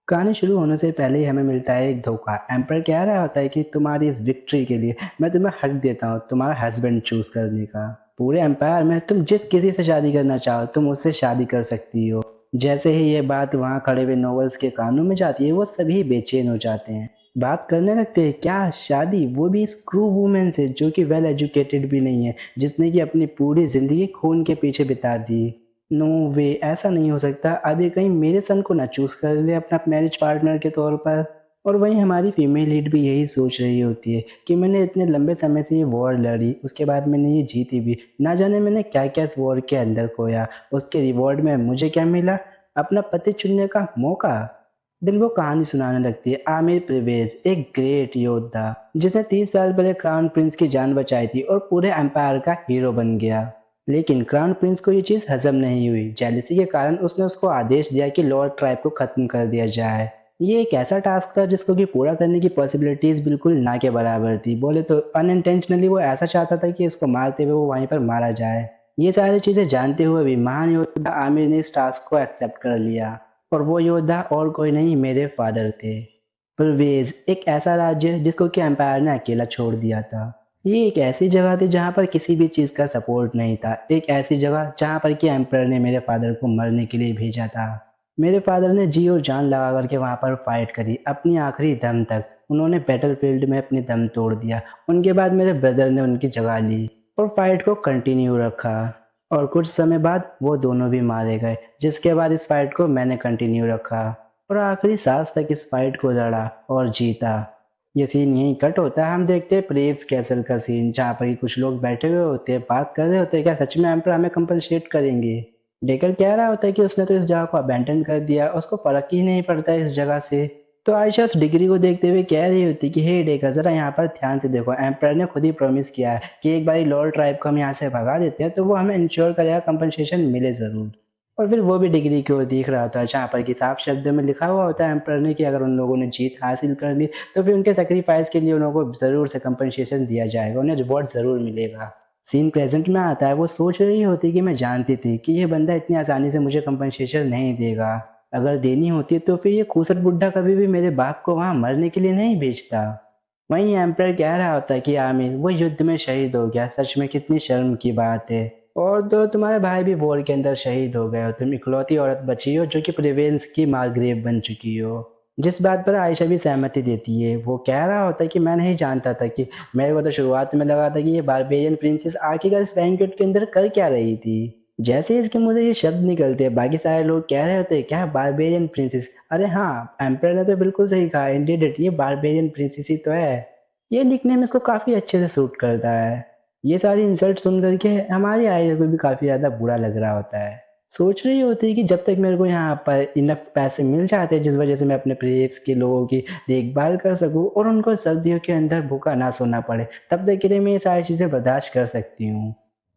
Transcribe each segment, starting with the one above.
कहानी शुरू होने से पहले ही हमें मिलता है एक धोखा। एम्पायर कह रहा होता है कि तुम्हारी इस विक्ट्री के लिए मैं तुम्हें हक देता हूँ तुम्हारा हस्बैंड चूज करने का। पूरे एम्पायर में तुम जिस किसी से शादी करना चाहो तुम उससे शादी कर सकती हो। जैसे ही ये बात वहाँ खड़े हुए नॉवेल्स के कानों में जाती है वो सभी बेचैन हो जाते हैं। बात करने लगते हैं क्या शादी, वो भी इस क्रू वुमेन से जो कि वेल एजुकेटेड भी नहीं है, जिसने कि अपनी पूरी जिंदगी खून के पीछे बिता दी। नो वे, ऐसा नहीं हो सकता। अब ये कहीं मेरे सन को ना चूज कर ले अपना मैरिज पार्टनर के तौर पर। और वहीं हमारी फीमेल लीड भी यही सोच रही होती है कि मैंने इतने लंबे समय से ये वॉर लड़ी, उसके बाद मैंने ये जीती भी, ना जाने मैंने क्या क्या इस वॉर के अंदर खोया, उसके रिवॉर्ड में मुझे क्या मिला, अपना पति चुनने का मौका। दिन वो कहानी सुनाने लगती है आमिर परवेज, एक ग्रेट योद्धा जिसने 30 साल पहले क्राउन प्रिंस की जान बचाई थी और पूरे एम्पायर का हीरो बन गया। लेकिन क्राउन प्रिंस को ये चीज हजम नहीं हुई। जेलिसी के कारण उसने उसको आदेश दिया कि लॉर्ड ट्राइब को खत्म कर दिया जाए। ये एक ऐसा टास्क था जिसको कि पूरा करने की पॉसिबिलिटीज बिल्कुल ना के बराबर थी। बोले तो अनइंटेंशनली वो ऐसा चाहता था कि इसको मारते हुए वो वहीं पर मारा जाए। ये सारी चीजें जानते हुए भी महान योद्धा आमिर ने इस टास्क को एक्सेप्ट कर लिया। और वो योद्धा और कोई नहीं, मेरे फादर थे। परवेज, एक ऐसा राज्य जिसको कि एम्पायर ने अकेला छोड़ दिया था। ये एक ऐसी जगह थी जहाँ पर किसी भी चीज़ का सपोर्ट नहीं था। एक ऐसी जगह जहाँ पर कि एम्पायर ने मेरे फादर को मरने के लिए भेजा था। मेरे फादर ने जी और जान लगा करके वहाँ पर फाइट करी अपनी आखिरी दम तक। उन्होंने बैटलफील्ड में अपनी दम तोड़ दिया। उनके बाद मेरे ब्रदर ने उनकी जगह ली और फाइट को कंटिन्यू रखा। और कुछ समय बाद वो दोनों भी मारे गए, जिसके बाद इस फाइट को मैंने कंटिन्यू रखा और आखिरी सांस तक इस फाइट को लड़ा और जीता। ये सीन यहीं कट होता है। हम देखते हैं प्रेव्स कैसल का सीन, जहाँ पर कि कुछ लोग बैठे हुए होते हैं, बात कर रहे होते हैं क्या सच में एम्पर हमें कंपनसेट करेंगे। डेकर कह रहा होता है कि उसने तो इस जगह को अबैंडन कर दिया, उसको फर्क ही नहीं पड़ता इस जगह से। तो आयशा उस डिग्री को देखते हुए कह रही होती कि हे डेकर, जरा यहाँ पर ध्यान से देखो, एम्पर ने खुद ही प्रॉमिस किया है कि एक बार लॉर्ड ट्राइब को हम यहाँ से भगा देते हैं तो वो हमें इंश्योर करेगा कंपनसेशन मिले जरूर। और फिर वो भी डिग्री की ओर देख रहा होता है जहाँ पर कि साफ शब्दों में लिखा हुआ होता है एम्पर ने कि अगर उन लोगों ने जीत हासिल कर ली तो फिर उनके सेक्रीफाइस के लिए उन लोगों को ज़रूर से कंपनसेशन दिया जाएगा, उन्हें रिवॉर्ड ज़रूर मिलेगा। सीन प्रेजेंट में आता है। वो सोच रही होती कि मैं जानती थी कि ये बंदा इतनी आसानी से मुझे कंपनसेशन नहीं देगा। अगर देनी होती तो फिर ये खूसट बुड्ढा कभी भी मेरे बाप को वहाँ मरने के लिए नहीं भेजता। वहीं एम्पर कह रहा होता कि आमिर वो युद्ध में शहीद हो गया, सच में कितनी शर्म की बात है। और तो तुम्हारे भाई भी वॉर के अंदर शहीद हो गए हो, तुम इकलौती औरत बची हो जो कि प्रिवेंस की मार्ग्रेव बन चुकी हो। जिस बात पर आयशा भी सहमति देती है। वो कह रहा होता है कि मैं नहीं जानता था कि, मेरे को तो शुरुआत में लगा था कि ये बारबेरियन प्रिंसेस आखिरकार इस बैंक्वेट के अंदर कर क्या रही थी। जैसे ही इसके मुंह से ये शब्द निकलते हैं बाकी सारे लोग कह रहे होते हैं क्या बारबेरियन प्रिंसेस, अरे हाँ एम्पर ने तो बिल्कुल सही कहा, इंडीड इट, ये बारबेरियन प्रिंसेस ही तो है। ये निकनेम इसको काफी अच्छे से सूट करता है। ये सारी इंसल्ट सुन करके हमारी आयरन को भी काफ़ी ज़्यादा बुरा लग रहा होता है। सोच रही होती है कि जब तक मेरे को यहाँ पर इनफ पैसे मिल जाते हैं जिस वजह से मैं अपने प्लेयर्स के लोगों की देखभाल कर सकूँ और उनको सर्दियों के अंदर भूखा ना सोना पड़े, तब तक के लिए मैं ये सारी चीज़ें बर्दाश्त कर सकती हूँ।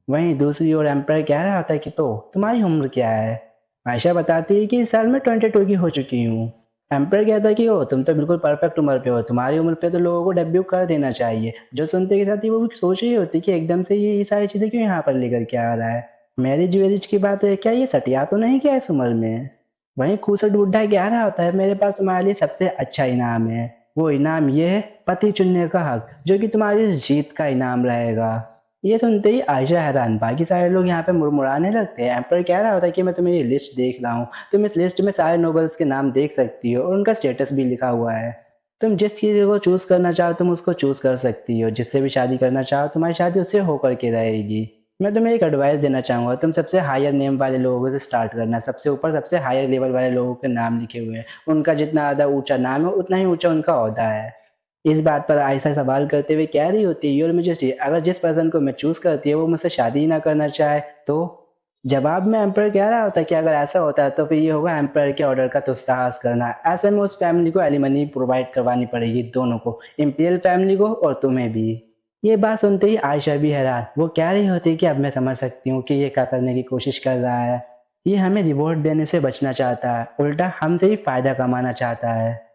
वहीं दूसरी ओर एम्पायर कह रहा होता है कि तो तुम्हारी उम्र क्या है। आयशा बताती है कि इस साल मैं 22 की हो चुकी हूँ। एम्पायर कहता है कि ओ तुम तो बिल्कुल परफेक्ट उम्र पे हो, तुम्हारी उम्र पे तो लोगों को डेब्यू कर देना चाहिए। जो सुनते के साथ ही वो भी सोच रही होती कि एकदम से ये सारी चीजें क्यों यहाँ पर लेकर के आ रहा है। मैरिज वेरिज की बात है क्या, ये सटिया तो नहीं क्या इस उम्र में। वहीं खूसट बुड्ढा कह रहा होता है मेरे पास तुम्हारे लिए सबसे अच्छा इनाम है। वो इनाम ये है पति चुनने का हक, जो कि तुम्हारी इस जीत का इनाम रहेगा। ये सुनते ही आयशा हैरान, बाकी सारे लोग यहाँ पे मुड़मुड़ाने लगते हैं। एम्पर कह रहा होता है कि मैं तुम्हें ये लिस्ट देख रहा हूँ, तुम इस लिस्ट में सारे नोबल्स के नाम देख सकती हो और उनका स्टेटस भी लिखा हुआ है। तुम जिस चीज़ को चूज करना चाहो तुम उसको चूज कर सकती हो, जिससे भी शादी करना चाहो तुम्हारी शादी उससे होकर के रहेगी। मैं तुम्हें एक एडवाइस देना चाहूंगा, तुम सबसे हायर नेम वाले लोगों से स्टार्ट करना, सबसे ऊपर सबसे हायर लेवल वाले लोगों के नाम लिखे हुए हैं, उनका जितना ज़्यादा ऊंचा नाम है उतना ही ऊंचा उनका ओहदा है। इस बात पर आयशा सवाल करते हुए कह रही होती है योर मेजेस्टी, अगर जिस पर्सन को मैं चूज करती है वो मुझसे शादी ही ना करना चाहे तो। जवाब में एम्पायर कह रहा होता है कि अगर ऐसा होता है तो फिर ये होगा एम्पायर के ऑर्डर का दुस्साहस करना। ऐसे में उस फैमिली को एलिमनी प्रोवाइड करवानी पड़ेगी, दोनों को, इंपीरियल फैमिली को और तुम्हें भी। ये बात सुनते ही आयशा भी हैरान। वो कह रही होती है कि अब मैं समझ सकती हूँ कि ये क्या करने की कोशिश कर रहा है। ये हमें रिवॉर्ड देने से बचना चाहता है, उल्टा हमसे ही फायदा कमाना चाहता है।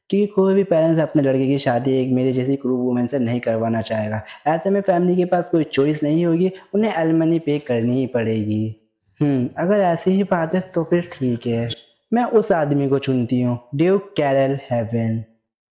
कि कोई भी पेरेंट्स अपने लड़के की शादी एक मेरे जैसी क्रू वुमेन से नहीं करवाना चाहेगा। ऐसे में फैमिली के पास कोई चॉइस नहीं होगी, उन्हें एलिमनी पे करनी ही पड़ेगी। अगर ऐसी ही बात है तो फिर ठीक है। मैं उस आदमी को चुनती हूँ, ड्यूक कैरल हेवन।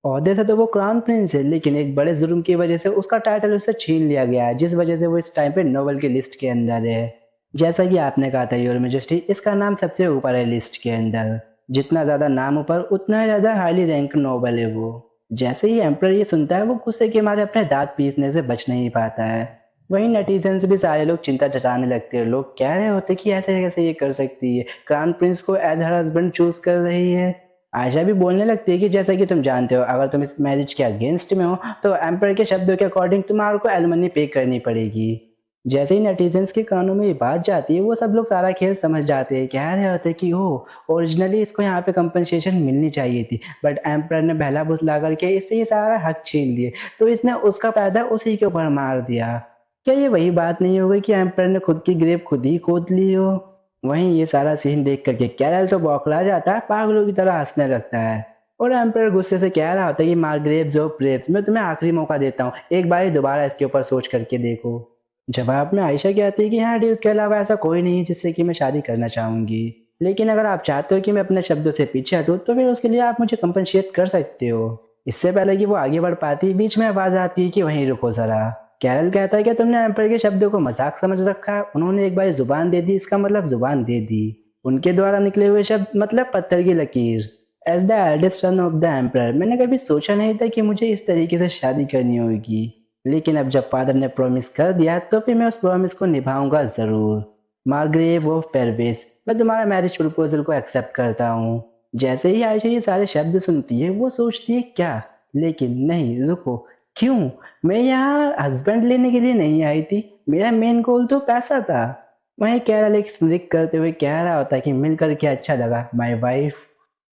ओहदे से तो वो क्राउन प्रिंस है, लेकिन एक बड़े जुर्म की वजह से उसका टाइटल उससे छीन लिया गया है, जिस वजह से वो इस टाइम पे नोबेल की लिस्ट के अंदर है। जैसा कि आपने कहा था योर मेजेस्टी, इसका नाम सबसे ऊपर है लिस्ट के अंदर। जितना ज़्यादा नाम ऊपर उतना ही ज़्यादा हाईली रैंक नोबल है वो। जैसे ही एम्परर ये सुनता है वो गुस्से के मारे अपने दांत पीसने से बच नहीं पाता है। वहीं नेटिजन्स भी सारे लोग चिंता जताने लगते हैं। लोग कह रहे होते कि ऐसे कैसे ये कर सकती है, क्राउन प्रिंस को एज हर हस्बैंड चूज कर रही है। आयशा भी बोलने लगती है कि जैसा कि तुम जानते हो, अगर तुम इस मैरिज के अगेंस्ट में हो तो एम्पायर के शब्दों के अकॉर्डिंग तुम्हारे को एलिमनी पे करनी पड़ेगी। जैसे ही नेटिजन्स के कानों में ये बात जाती है वो सब लोग सारा खेल समझ जाते हैं। कह रहे होते हैं कि ओह, ओरिजिनली इसको यहाँ पे कंपनसेशन मिलनी चाहिए थी, बट एम्पायर ने बहला फुसला करके इससे ये सारा हक छीन लिए, तो इसने उसका पैदा उसी के ऊपर मार दिया। क्या ये वही बात नहीं हो गई कि एम्पायर ने खुद की ग्रेव खुद ही खोद ली हो? वहीं ये सारा सीन देख करके कैरल तो बौखला जाता है, पागलों की तरह हंसने लगता है। और एम्पायर गुस्से से कह रहा होता है कि मार्ग्रेव्स ऑफ ब्रेव्स, मैं तुम्हें आखिरी मौका देता हूँ, एक बार ही दोबारा इसके ऊपर सोच करके देखो। जवाब में आयशा कहती है कि हाँ ड्यूक के अलावा ऐसा कोई नहीं है जिससे कि मैं शादी करना चाहूंगी, लेकिन अगर आप चाहते हो कि मैं अपने शब्दों से पीछे हटूं तो फिर उसके लिए आप मुझे कंपनसेट कर सकते हो। इससे पहले कि वो आगे बढ़ पाती, बीच में आवाज आती है कि वहीं रुको जरा। कैरल कहता है कि तुमने एम्पायर के शब्दों को मजाक समझ रखा है, उन्होंने एक बार जुबान दे दी, इसका मतलब जुबान दे दी। उनके द्वारा निकले हुए शब्द मतलब पत्थर की लकीर। As the eldest son of the empire, मैंने कभी सोचा नहीं था कि मुझे इस तरीके से शादी करनी होगी, लेकिन अब जब फादर ने प्रॉमिस कर दिया तो फिर मैं उस प्रॉमिस को निभाऊंगा जरूर। मार्ग्रेव ऑफ पेरवेस, मैं तुम्हारा मैरिज प्रपोजल को एक्सेप्ट करता हूँ। जैसे ही आयशा ये सारे शब्द सुनती है वो सोचती है क्या, लेकिन नहीं, रुको, क्यों? मैं यहाँ हस्बैंड लेने के लिए नहीं आई थी, मेरा मेन गोल तो पैसा था। वहीं कैरल एक स्लिक करते हुए कह रहा होता है कि मिल करके अच्छा लगा माय वाइफ।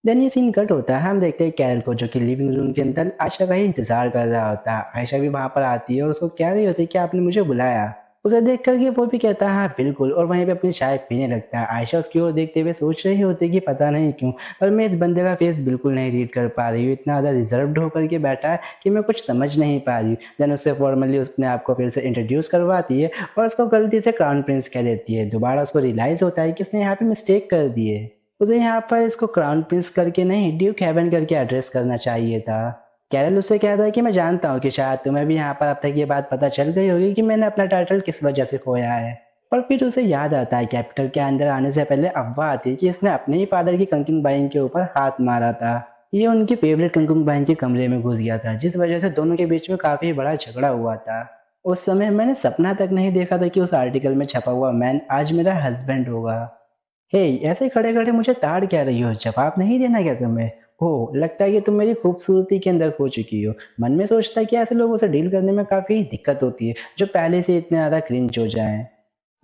देन ये सीन कट होता है, हम देखते हैं कैरल को जो कि लिविंग रूम के अंदर आयशा का ही इंतजार कर रहा होता है। आयशा भी वहां पर आती है और उसको कह रही होती है कि आपने मुझे बुलाया। उसे देख करके वो भी कहता है हाँ बिल्कुल, और वहीं पे अपनी चाय पीने लगता है। आयशा उसकी ओर देखते हुए सोच रही होती है कि पता नहीं क्यों, पर मैं इस बंदे का फेस बिल्कुल नहीं रीड कर पा रही हूँ, इतना ज़्यादा रिजर्व्ड होकर के बैठा है कि मैं कुछ समझ नहीं पा रही हूँ। देन उससे फॉर्मली उसने आपको फिर से इंट्रोड्यूस करवाती है और उसको गलती से क्राउन प्रिंस कह देती है। दोबारा उसको रियलाइज होता है कि उसने यहाँ पे मिस्टेक कर दी है, उसे यहाँ पर इसको क्राउन प्रिंस करके नहीं ड्यूक हेवन करके एड्रेस करना चाहिए था। कैरल उससे कहता है कि मैं जानता हूँ कि शायद तुम्हें भी यहाँ पर अब तक ये बात पता चल गई होगी कि मैंने अपना टाइटल किस वजह से खोया है। और फिर उसे याद आता है कैपिटल के अंदर आने से पहले अफवाह आती है कि इसने अपने ही फादर की कंकिंग के ऊपर हाथ मारा था। ये उनकी फेवरेट कंकिंग के कमरे में घुस गया था, जिस वजह से दोनों के बीच में काफी बड़ा झगड़ा हुआ था। उस समय मैंने सपना तक नहीं देखा था कि उस आर्टिकल में छपा हुआ मैन आज मेरा हस्बैंड होगा। हे, ऐसे खड़े खड़े मुझे ताड़ क्या रही हो, जवाब नहीं देना क्या तुम्हें? ओह, लगता है कि तुम मेरी खूबसूरती के अंदर खो चुकी हो। मन में सोचता है कि ऐसे लोगों से डील करने में काफी दिक्कत होती है जो पहले से इतने ज्यादा क्रिंज हो जाएं।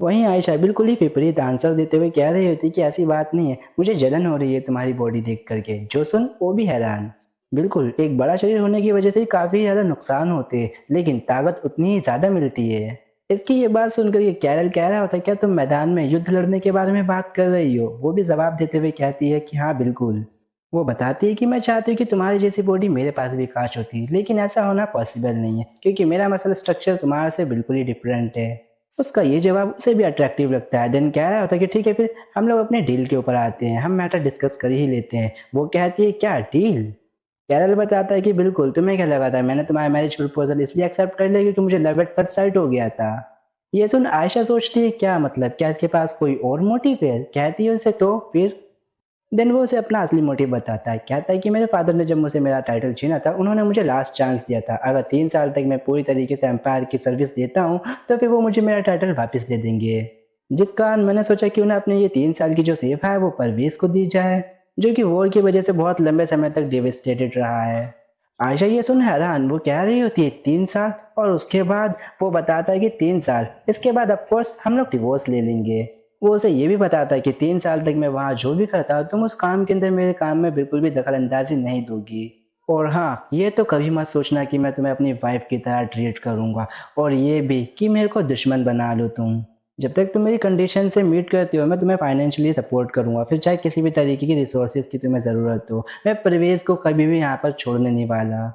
वहीं आयशा बिल्कुल ही विपरीत आंसर देते हुए कह रही होती कि ऐसी बात नहीं है, मुझे जलन हो रही है तुम्हारी बॉडी देख करके। जो सुन वो भी हैरान। बिल्कुल, एक बड़ा शरीर होने की वजह से काफी ज्यादा नुकसान होते हैं, लेकिन ताकत उतनी ही ज्यादा मिलती है। इसकी ये बात सुनकर ये कैरल कह रहा होता है क्या तुम मैदान में युद्ध लड़ने के बारे में बात कर रही हो? वो भी जवाब देते हुए कहती है कि हाँ बिल्कुल। वो बताती है कि मैं चाहती हूँ कि तुम्हारी जैसी बॉडी मेरे पास भी काश होती, लेकिन ऐसा होना पॉसिबल नहीं है क्योंकि मेरा मसल स्ट्रक्चर तुम्हारे से बिल्कुल ही डिफरेंट है। उसका ये जवाब उसे भी अट्रैक्टिव लगता है। देन कह रहा होता है कि ठीक है, फिर हम लोग अपने डील के ऊपर आते हैं, हम मैटर डिस्कस कर ही लेते हैं। वो कहती है क्या डील? कैरल बताता है कि बिल्कुल, तुम्हें क्या लगा था मैंने तुम्हारा मैरिज प्रपोजल इसलिए एक्सेप्ट कर लिया क्योंकि मुझे लव एट फर्स्ट साइट हो गया था? ये सुन आयशा सोचती है क्या मतलब, क्या इसके पास कोई और मोटिव है? कहती है उसे तो फिर। देन वो उसे अपना असली मोटिव बताता है। कहता है कि मेरे फादर ने जब मुझसे मेरा टाइटल छीना था उन्होंने मुझे लास्ट चांस दिया था, अगर 3 साल तक मैं पूरी तरीके से एम्पायर की सर्विस देता हूँ तो फिर वो मुझे मेरा टाइटल वापस दे देंगे। जिस कारण मैंने सोचा क्यों ना अपने ये 3 साल की जो सेफ है वो परवेज को दी जाए, जो कि वॉर की वजह से बहुत लंबे समय तक डेविस्टेटेड रहा है। आयशा ये सुन हैरान, वो कह रही होती है 3 साल, और उसके बाद वो बताता है कि 3 साल, इसके बाद ऑफकोर्स हम लोग डिवोर्स ले लेंगे। वो उसे ये भी बताता है कि 3 साल तक मैं वहाँ जो भी करता तुम उस काम के अंदर मेरे काम में बिल्कुल भी दखल अंदाजी नहीं दोगी। और हाँ, ये तो कभी मत सोचना कि मैं तुम्हें अपनी वाइफ की तरह ट्रीट करूंगा, और ये भी कि मेरे को दुश्मन बना लो तुम। जब तक तुम मेरी कंडीशन से मीट करते हो मैं तुम्हें फाइनेंशियली सपोर्ट करूंगा, फिर चाहे किसी भी तरीके की रिसोर्सेज की तुम्हें ज़रूरत हो, मैं परवेज को कभी भी यहाँ पर छोड़ने नहीं वाला।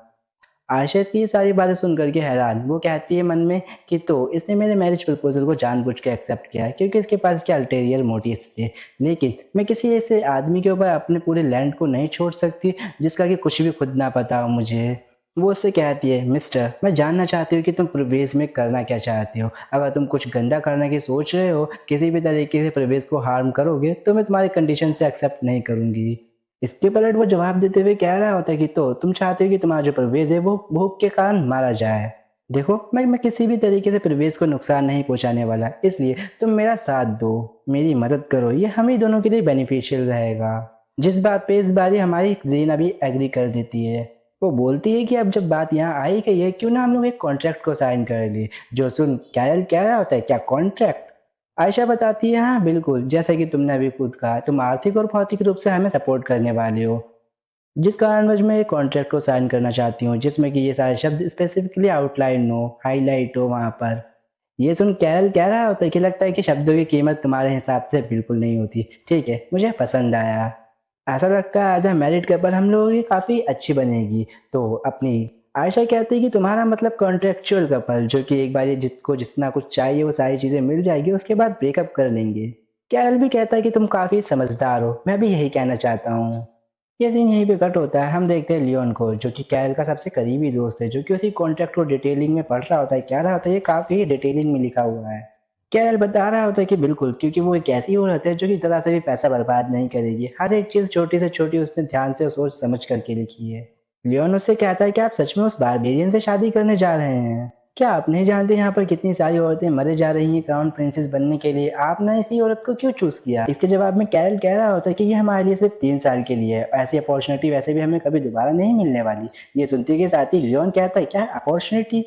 आयशा इसकी ये सारी बातें सुन कर के हैरान। वो कहती है मन में कि तो इसने मेरे मैरिज प्रपोज़ल को जानबूझ के एक्सेप्ट किया है क्योंकि इसके पास इसके अल्टेरियर मोटिव्स थे। लेकिन मैं किसी ऐसे आदमी के ऊपर अपने पूरे लैंड को नहीं छोड़ सकती जिसका कि कुछ भी खुद ना पता हो मुझे। वो उससे कहती है, मिस्टर मैं जानना चाहती हूँ कि तुम प्रवेश में करना क्या चाहते हो। अगर तुम कुछ गंदा करने की सोच रहे हो, किसी भी तरीके से प्रवेश को हार्म करोगे तो मैं तुम्हारी कंडीशन से एक्सेप्ट नहीं करूँगी। इसके पलट वो जवाब देते हुए कह रहा होता है कि तो तुम चाहते हो कि तुम्हारा जो परवेज़ है वो भूख के कारण मारा जाए। देखो मैं किसी भी तरीके से परवेज़ को नुकसान नहीं पहुँचाने वाला, इसलिए तुम मेरा साथ दो, मेरी मदद करो, ये हम ही दोनों के लिए बेनिफिशियल रहेगा। जिस बात पे इस बारी हमारी ज़रीना भी एग्री कर देती है। वो बोलती है कि अब जब बात यहाँ आ ही गई है, क्यों ना हम लोग एक कॉन्ट्रैक्ट को साइन कर लें। जो सुन कैरल कह रहा होता है, क्या कॉन्ट्रैक्ट? आयशा बताती है, हाँ बिल्कुल, जैसा कि तुमने अभी खुद कहा, तुम आर्थिक और भौतिक रूप से हमें सपोर्ट करने वाले हो। जिस कारणवश मैं एक कॉन्ट्रैक्ट को साइन करना चाहती हूँ, जिसमें कि ये सारे शब्द स्पेसिफिकली आउटलाइन हो, हाइलाइट हो वहाँ पर। ये सुन कैरल कह रहा होता है कि लगता है कि शब्दों की कीमत तुम्हारे हिसाब से बिल्कुल नहीं होती। ठीक है, मुझे पसंद आया। ऐसा लगता है एज़ अ मैरिड कपल हम लोगों की काफ़ी अच्छी बनेगी। तो अपनी आयशा कहती है कि तुम्हारा मतलब कॉन्ट्रेक्चुअल कपल, जो कि एक बार ये जिसको जितना कुछ चाहिए वो सारी चीज़ें मिल जाएगी, उसके बाद ब्रेकअप कर लेंगे। कैरल भी कहता है कि तुम काफ़ी समझदार हो, मैं भी यही कहना चाहता हूँ। ये सीन यहीं पे कट होता है। हम देखते हैं लियोन को, जो कि कैरल का सबसे करीबी दोस्त है, जो कि उसी कॉन्ट्रैक्ट को डिटेलिंग में पढ़ रहा होता है, कह रहा होता है ये काफ़ी डिटेलिंग में लिखा हुआ है। कैरल बता रहा होता है कि बिल्कुल, क्योंकि वो एक ऐसी औरत है जो कि ज़रा सा भी पैसा बर्बाद नहीं करेगी। हर एक चीज़ छोटी से छोटी उसने ध्यान से और सोच समझ करके लिखी है। लियोन उससे कहता है कि आप सच में उस बारबेरियन से शादी करने जा रहे हैं? क्या आप नहीं जानते यहाँ पर कितनी सारी औरतें मरे जा रही हैं क्राउन प्रिंसेस बनने के लिए? आपने इसी औरत को क्यों चूज़ किया? इसके जवाब में कैरल कह रहा होता है कि ये हमारे लिए सिर्फ 3 साल के लिए है। ऐसी अपॉर्चुनिटी वैसे भी हमें कभी दोबारा नहीं मिलने वाली। ये सुनते के साथ ही लियोन कहता है, क्या अपॉर्चुनिटी?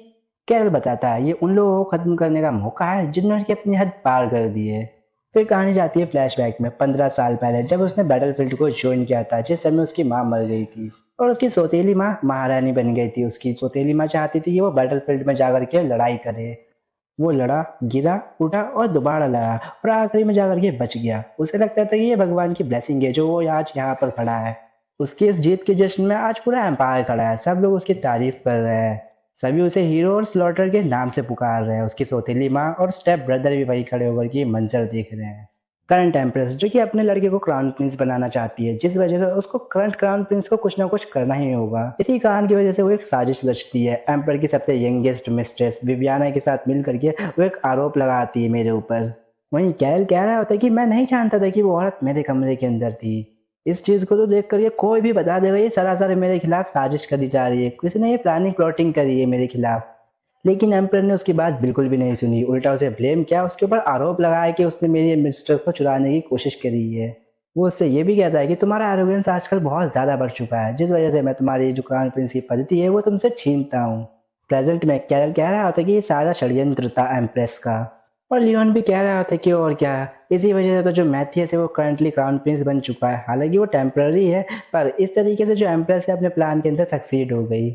कैरल बताता है, ये उन लोगों को खत्म करने का मौका है जिन्होंने कि अपनी हद पार कर दी है। फिर कहानी जाती है फ्लैशबैक में 15 साल पहले, जब उसने बैटलफील्ड को ज्वाइन किया था, जिस समय उसकी माँ मर गई थी और उसकी सौतेली माँ महारानी बन गई थी। उसकी सौतेली माँ चाहती थी कि वो बैटलफील्ड में जाकर के लड़ाई करे। वो लड़ा, गिरा, उठा और दोबारा लड़ा और आखिरी में जाकर के बच गया। उसे लगता था कि ये भगवान की ब्लेसिंग है जो वो आज यहाँ पर खड़ा है। उसकी इस जीत के जश्न में आज पूरा एम्पायर खड़ा है। सब लोग उसकी तारीफ कर रहे हैं। सभी उसे हीरो और स्लॉटर के नाम से पुकार रहे हैं। उसकी सौतेली माँ और स्टेप ब्रदर भी वही खड़े होकर के मंजर देख रहे हैं। करंट एम्प्रेस, जो कि अपने लड़के को क्राउन प्रिंस बनाना चाहती है, जिस वजह से उसको करंट क्राउन प्रिंस को कुछ ना कुछ करना ही होगा। इसी कारण की वजह से वो एक साजिश रचती है। एम्पर की सबसे यंगेस्ट मिस्ट्रेस विवियाना के साथ मिल करके वो एक आरोप लगाती है मेरे ऊपर। वहीं कैरल कह रहा होता है कि मैं नहीं जानता था कि वो औरत मेरे कमरे के अंदर थी। इस चीज को तो देख कर ये कोई भी बता देगा ये सरासर मेरे खिलाफ साजिश करी जा रही है, किसी ने ये प्लानिंग प्लॉटिंग करी है मेरे खिलाफ। लेकिन एम्परर ने उसकी बात बिल्कुल भी नहीं सुनी। उल्टा उसे ब्लेम किया, उसके ऊपर आरोप लगाया कि उसने मेरी मिस्टर को चुराने की कोशिश करी है। वो उससे ये भी कहता है कि तुम्हारा एरोगेंस आजकल बहुत ज़्यादा बढ़ चुका है, जिस वजह से मैं तुम्हारी जो क्राउन प्रिंस की पद्धति है वो तुमसे छीनता हूँ। प्रेजेंट में कैरल कह रहा होता है कि ये सारा षड्यंत्र था एम्प्रेस का। और लियोन भी कह रहा होता है कि और क्या, इसी वजह से तो जो मैथियस है वो करंटली क्राउन प्रिंस बन चुका है। हालांकि वो टेम्पररी है, पर इस तरीके से जो एम्प्रेस है अपने प्लान के अंदर सक्सीड हो गई।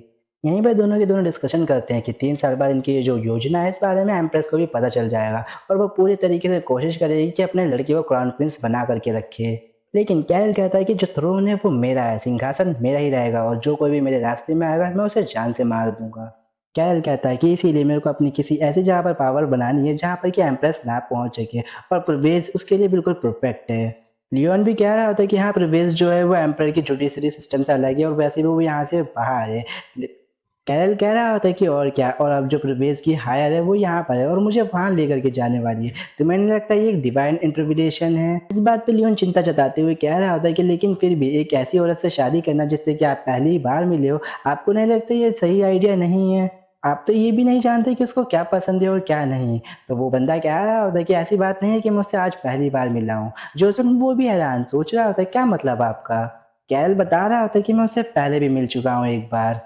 यहीं पे दोनों के दोनों डिस्कशन करते हैं कि 3 साल बाद इनकी ये जो योजना है इस बारे में एम्प्रेस को भी पता चल जाएगा और वो पूरी तरीके से कोशिश करेगी कि अपने लड़के को क्राउन प्रिंस बना करके रखे। लेकिन कैरल कहता है कि जो थ्रोन है वो मेरा है, सिंहासन मेरा ही रहेगा और जो कोई भी मेरे रास्ते में आएगा मैं उसे जान से मार दूंगा। कैरल कहता है कि इसीलिए मेरे को अपनी किसी ऐसी जगह पर पावर बनानी है जहाँ पर कि एम्प्रेस ना पहुँच सके और परवेज उसके लिए बिल्कुल परफेक्ट है। लियोन भी कह रहा होता है कि हाँ परवेज जो है वो एम्पर की जुडिशरी सिस्टम से अलग है और वैसे भी वो यहाँ से बाहर है। कैरल कह रहा होता है कि और क्या, और अब जो प्रवेश की हायर है वो यहाँ पर है और मुझे वहाँ लेकर के जाने वाली है। तो मैंने लगता है ये एक डिवाइन इंटरप्रिटेशन है। इस बात पे लियोन चिंता जताते हुए कह रहा होता है कि लेकिन फिर भी एक ऐसी औरत से शादी करना जिससे कि आप पहली बार मिले हो, आपको नहीं लगता ये सही आइडिया नहीं है? आप तो ये भी नहीं जानते कि उसको क्या पसंद है और क्या नहीं। तो वो बंदा कह रहा होता है कि ऐसी बात नहीं है कि मैं उससे आज पहली बार मिला हूँ। जो सुन वो भी हैरान, सोच रहा होता है क्या मतलब आपका? कैरल बता रहा होता है कि मैं उससे पहले भी मिल चुका हूँ एक बार।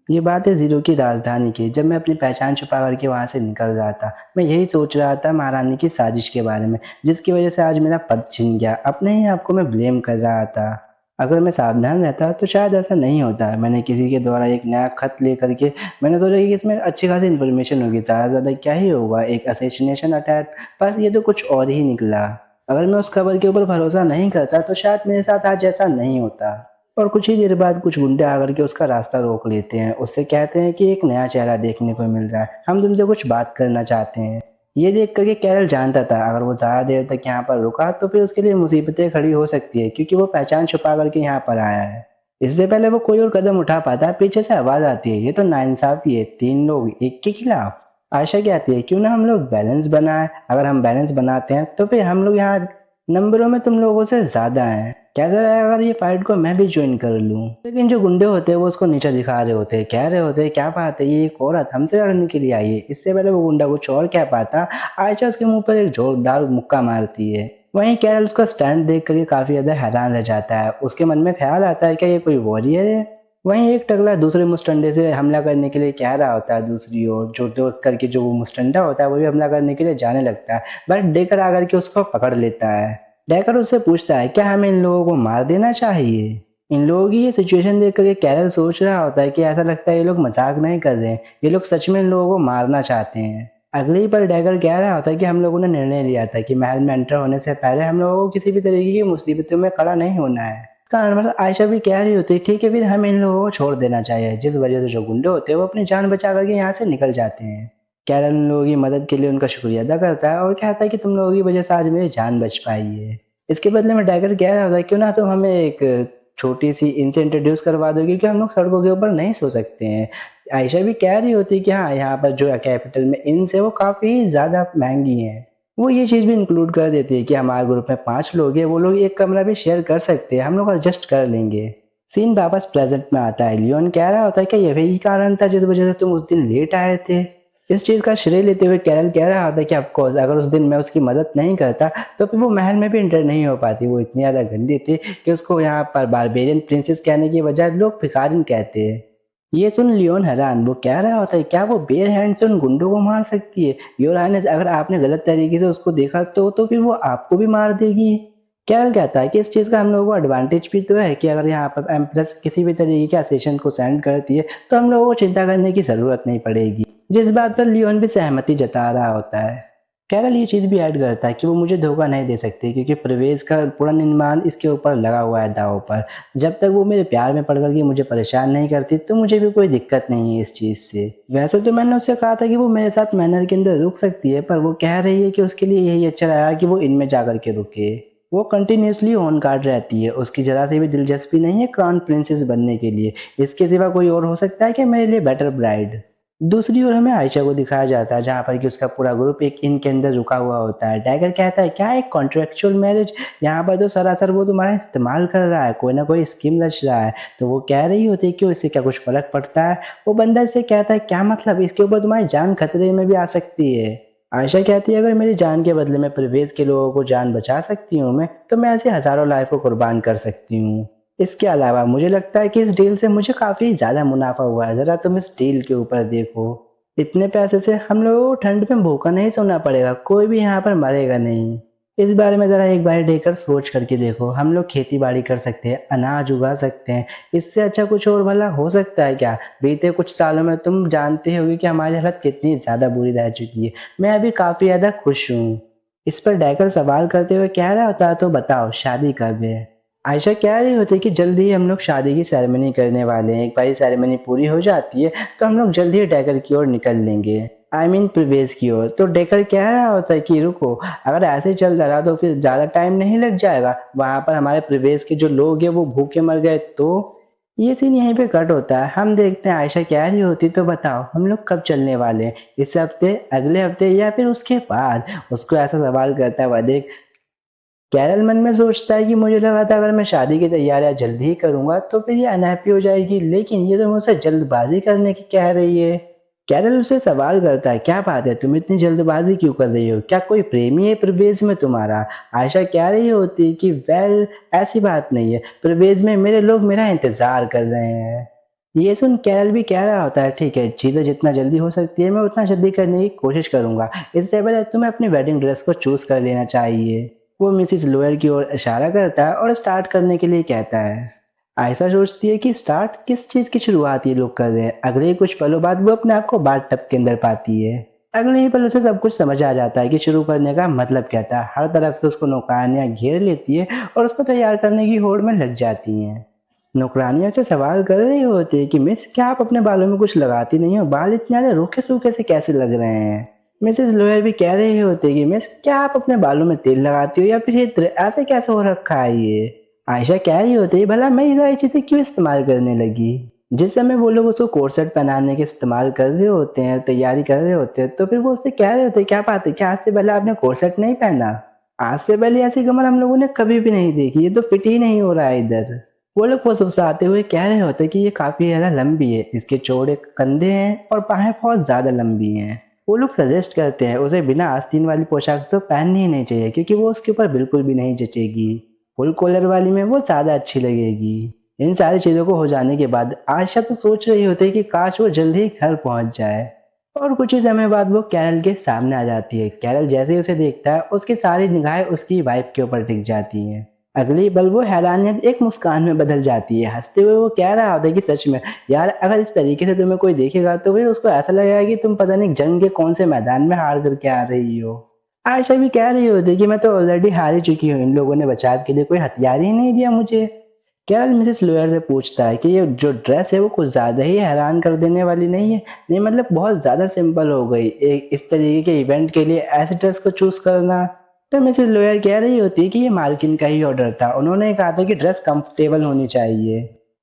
ये बात है ज़ीरो की राजधानी की। जब मैं अपनी पहचान छुपा कर के वहाँ से निकल रहा था, मैं यही सोच रहा था महारानी की साजिश के बारे में, जिसकी वज़ह से आज मेरा पद छिन गया। अपने ही आप को मैं ब्लेम कर रहा था। अगर मैं सावधान रहता तो शायद ऐसा नहीं होता। मैंने किसी के द्वारा एक नया खत लेकर के मैंने सोचा कि इसमें अच्छी खासी इन्फॉर्मेशन होगी, ज़्यादा से ज़्यादा क्या ही होगा, एक असैसिनेशन अटैक, पर ये तो कुछ और ही निकला। अगर मैं उस खबर के ऊपर भरोसा नहीं करता तो शायद मेरे साथ आज ऐसा नहीं होता। और कुछ ही देर बाद कुछ गुंडे आकर के उसका रास्ता रोक लेते हैं। उससे कहते हैं कि एक नया चेहरा देखने को मिल रहा है, हम तुमसे कुछ बात करना चाहते हैं। ये देख कर के कैरल जानता था अगर वो ज़्यादा देर तक यहाँ पर रुका तो फिर उसके लिए मुसीबतें खड़ी हो सकती है, क्योंकि वो पहचान छुपा करके यहाँ पर आया है। इससे पहले वो कोई और कदम उठा पाता पीछे से आवाज़ आती है, ये तो नाइंसाफ़ी है, 3 लोग एक के खिलाफ। आयशा कहती है क्यों ना हम लोग बैलेंस बनाएं, अगर हम बैलेंस बनाते हैं तो फिर हम लोग यहाँ नंबरों में तुम लोगों से ज़्यादा हैं। कैसा रहेगा अगर ये फाइट को मैं भी ज्वाइन कर लूँ। लेकिन जो गुंडे होते हैं वो उसको नीचा दिखा रहे होते हैं, कह रहे होते हैं क्या बात है, ये एक औरत हमसे लड़ने के लिए आई है। इससे पहले वो गुंडा कुछ और कह पाता, आयशा उसके मुंह पर एक जोरदार मुक्का मारती है। वहीं कैरल उसका स्टैंड देख करके काफी ज्यादा हैरान रह जाता है। उसके मन में ख्याल आता है क्या ये कोई वॉरियर है। वहीं एक टकला दूसरे मुस्टंडे से हमला करने के लिए कह रहा होता है दूसरी ओर, जो देख करके जो वो मुस्टंडा होता है वो भी हमला करने के लिए जाने लगता है, बट डेकर आकर के उसको पकड़ लेता है। डेकर उससे पूछता है क्या हमें इन लोगों को मार देना चाहिए। इन लोगों की ये सिचुएशन देख करके कैरल सोच रहा होता है कि ऐसा लगता है ये लोग मजाक नहीं कर रहे हैं, ये लोग सच में इन लोगों को मारना चाहते हैं। अगले ही पल डैगर कह रहा होता है कि हम लोगों ने निर्णय लिया था कि महल में एंटर होने से पहले हम लोगों को किसी भी तरीके की मुसीबतों में खड़ा नहीं होना है। इसका मतलब आयशा भी कह रही होती है ठीक है फिर हमें इन लोगों को छोड़ देना चाहिए, जिस वजह से जो गुंडे होते हैं वो अपनी जान बचा करके यहाँ से निकल जाते हैं। कैरल उन लोगों की मदद के लिए उनका शुक्रिया अदा करता है और कहता है कि तुम लोगों की वजह से आज मेरी जान बच पाई है। इसके बदले में डैगर कह रहा होता है क्यों ना तुम हमें एक छोटी सी इनसे इंट्रोड्यूस करवा दो, क्योंकि हम लोग सड़कों के ऊपर नहीं सो सकते हैं। आयशा भी कह रही होती है कि हाँ यहाँ पर जो कैपिटल में इन्स है वो काफ़ी ज़्यादा महंगी हैं। वो ये चीज़ भी इंक्लूड कर देती है कि हमारे ग्रुप में 5 लोग हैं, वो लोग एक कमरा भी शेयर कर सकते हैं, हम लोग एडजस्ट कर लेंगे। सीन वापस प्रेजेंट में आता है। लियोन कह रहा होता है कि यही कारण था जिस वजह से तुम उस दिन लेट आए थे। इस चीज़ का श्रेय लेते हुए कैरल कह रहा होता है कि ऑफकोर्स अगर उस दिन मैं उसकी मदद नहीं करता तो फिर वो महल में भी एंटर नहीं हो पाती। वो इतनी ज़्यादा गंदी थी कि उसको यहाँ पर बारबेरियन प्रिंसेस कहने की बजाय लोग भिखारिन कहते हैं। ये सुन लियोन हैरान, वो कह रहा होता है क्या वो बेयर हैंड से उन गुंडों को मार सकती है। योर हाइनेस अगर आपने गलत तरीके से उसको देखा तो फिर वो आपको भी मार देगी। कैरल कहता है कि इस चीज़ का हम लोगों को एडवांटेज भी तो है कि अगर यहाँ पर एम्प्रेस किसी भी तरीके के असेशन को सेंड करती है तो हम लोगों को चिंता करने की ज़रूरत नहीं पड़ेगी, जिस बात पर लियोन भी सहमति जता रहा होता है। कैरल ये चीज़ भी ऐड करता है कि वो मुझे धोखा नहीं दे सकती, क्योंकि प्रवेश का पूरा निर्माण इसके ऊपर लगा हुआ है दांव पर। जब तक वो मेरे प्यार में पड़ कर के मुझे परेशान नहीं करती तो मुझे भी कोई दिक्कत नहीं है इस चीज़ से। वैसे तो मैंने उससे कहा था कि वो मेरे साथ मैनर के अंदर रुक सकती है, पर वो कह रही है कि उसके लिए यही अच्छा रहेगा कि वो इनमें जाकर के रुके। वो कंटिन्यूसली ऑन गार्ड रहती है, उसकी ज़रा सी भी दिलचस्पी नहीं है क्राउन प्रिंसेस बनने के लिए। इसके सिवा कोई और हो सकता है कि मेरे लिए बेटर ब्राइड। दूसरी ओर हमें आयशा को दिखाया जाता है जहाँ पर कि उसका पूरा ग्रुप एक इन के अंदर रुका हुआ होता है। डैगर कहता है क्या एक कॉन्ट्रेक्चुअल मैरिज, यहाँ पर तो सरासर वो तुम्हारा इस्तेमाल कर रहा है, कोई ना कोई स्कीम रच रहा है। तो वो कह रही होती है कि इससे क्या कुछ फर्क पड़ता है। वो बंदा इससे कहता है क्या मतलब, इसके ऊपर तुम्हारी जान खतरे में भी आ सकती है। आयशा कहती है अगर मेरी जान के बदले में प्रवेश के लोगों को जान बचा सकती हूँ मैं, तो मैं ऐसे हजारों लाइफ को कुर्बान कर सकती हूँ। इसके अलावा मुझे लगता है कि इस डील से मुझे काफ़ी ज़्यादा मुनाफा हुआ है। ज़रा तुम इस डील के ऊपर देखो, इतने पैसे से हम लोगों को ठंड में भूखा नहीं सोना पड़ेगा, कोई भी यहाँ पर मरेगा नहीं। इस बारे में ज़रा एक बार देकर सोच करके देखो, हम लोग खेती बाड़ी कर सकते हैं, अनाज उगा सकते हैं, इससे अच्छा कुछ और भला हो सकता है क्या। बीते कुछ सालों में तुम जानते होगे कि हमारी हालत कितनी ज़्यादा बुरी रह चुकी है। मैं अभी काफ़ी ज़्यादा खुश हूँ। इस पर डैकर सवाल करते हुए कह रहा होता है तो बताओ शादी कब है। आयशा कह रही होती है कि जल्दी ही हम लोग शादी की सेरेमनी करने वाले हैं। एक बार सेरेमनी पूरी हो जाती है तो हम लोग जल्दी ही डैकर की ओर निकल लेंगे, आई मीन प्रवेश की ओर। तो डेकर कह रहा होता है कि रुको, अगर ऐसे चलता रहा तो फिर ज़्यादा टाइम नहीं लग जाएगा, वहाँ पर हमारे प्रवेश के जो लोग हैं वो भूखे मर गए तो। ये सीन यहीं पे कट होता है। हम देखते हैं आयशा कह रही होती तो बताओ हम लोग कब चलने वाले हैं, इस हफ्ते, अगले हफ्ते या फिर उसके बाद। उसको ऐसा सवाल करता हुआ देख कैरल मन में सोचता है कि मुझे लगा था अगर मैं शादी की तैयारियां जल्दी ही करूंगा तो फिर ये अनहैप्पी हो जाएगी, लेकिन ये तो मुझसे जल्दबाजी करने की कह रही है। कैरल उससे सवाल करता है क्या बात है, तुम इतनी जल्दबाजी क्यों कर रही हो, क्या कोई प्रेमी है प्रवेश में तुम्हारा। आयशा कह रही होती कि वेल ऐसी बात नहीं है, प्रवेश में मेरे लोग मेरा इंतजार कर रहे हैं। ये सुन कैरल भी कह रहा होता है ठीक है, चीज़ें जितना जल्दी हो सकती है मैं उतना जल्दी करने की कोशिश करूंगा, इससे पहले तुम्हें अपनी वेडिंग ड्रेस को चूज कर लेना चाहिए। वो मिसिस लोयर की ओर इशारा करता है और स्टार्ट करने के लिए कहता है। आयशा सोचती है कि स्टार्ट किस चीज़ की शुरुआत ये लोग कर रहे हैं। अगले ही कुछ पलों बाद वो अपने आप को बाथ टब के अंदर पाती है। अगले ही पलों से सब कुछ समझ आ जाता है कि शुरू करने का मतलब क्या था। हर तरफ से उसको नौकरानियां घेर लेती है और उसको तैयार करने की होड़ में लग जाती हैं। नौकरानियां से सवाल कर रही होती है कि मिस क्या आप अपने बालों में कुछ लगाती नहीं हो, बाल इतने ज़्यादा रूखे सूखे से कैसे लग रहे हैं। मिसेस लोयर भी कह रही होती है कि मिस क्या आप अपने बालों में तेल लगाती हो या फिर इत्र, ऐसे कैसे हो रखा है ये। आयशा कह रही होती है भला मैं ये सारी चीज़ें क्यों इस्तेमाल करने लगी। जिस समय वो लोग उसको कोर्सेट पहनाने के इस्तेमाल कर रहे होते हैं, तैयारी कर रहे होते हैं, तो फिर वो उससे कह रहे होते हैं क्या बात है, क्या आज से पहले आपने कोर्सेट नहीं पहना। आज से पहले ऐसी कमर हम लोगों ने कभी भी नहीं देखी, ये तो फिट ही नहीं हो रहा है इधर। वो लोग फुसफुसाते हुए कह रहे होते हैं कि ये काफ़ी ज़्यादा लंबी है, इसके चौड़े कंधे हैं और बाहें बहुत ज़्यादा लंबी हैं। वो लोग सजेस्ट करते हैं उसे बिना आस्तीन वाली पोशाक तो पहननी ही नहीं चाहिए क्योंकि वो उसके ऊपर बिल्कुल भी नहीं जचेगी। फुल कॉलर वाली में वो ज़्यादा अच्छी लगेगी। इन सारी चीज़ों को हो जाने के बाद आयशा तो सोच रही होती है कि काश वो जल्दी ही घर पहुंच जाए। और कुछ ही समय बाद वो कैरल के सामने आ जाती है। कैरल जैसे ही उसे देखता है उसकी सारी निगाहें उसकी वाइफ के ऊपर टिक जाती हैं। अगली पल वो हैरानियत एक मुस्कान में बदल जाती है। हंसते हुए वो कह रहा होता है कि सच में यार, अगर इस तरीके से तुम्हें कोई देखेगा तो फिर उसको ऐसा लगेगा कि तुम पता नहीं जंग के कौन से मैदान में हार करके आ रही हो। आयशा भी कह रही होती है कि मैं तो ऑलरेडी हार ही चुकी हूँ, इन लोगों ने बचाव के लिए कोई हथियार ही नहीं दिया मुझे। कैरल मिसेस लोयर से पूछता है कि ये जो ड्रेस है वो कुछ ज़्यादा ही हैरान कर देने वाली नहीं है। नहीं मतलब बहुत ज़्यादा सिंपल हो गई एक इस तरीके के इवेंट के लिए ऐसे ड्रेस को चूज़ करना। तो मिसेस लोयर कह रही होती है कि ये मालकिन का ही ऑर्डर था, उन्होंने कहा था कि ड्रेस कंफर्टेबल होनी चाहिए।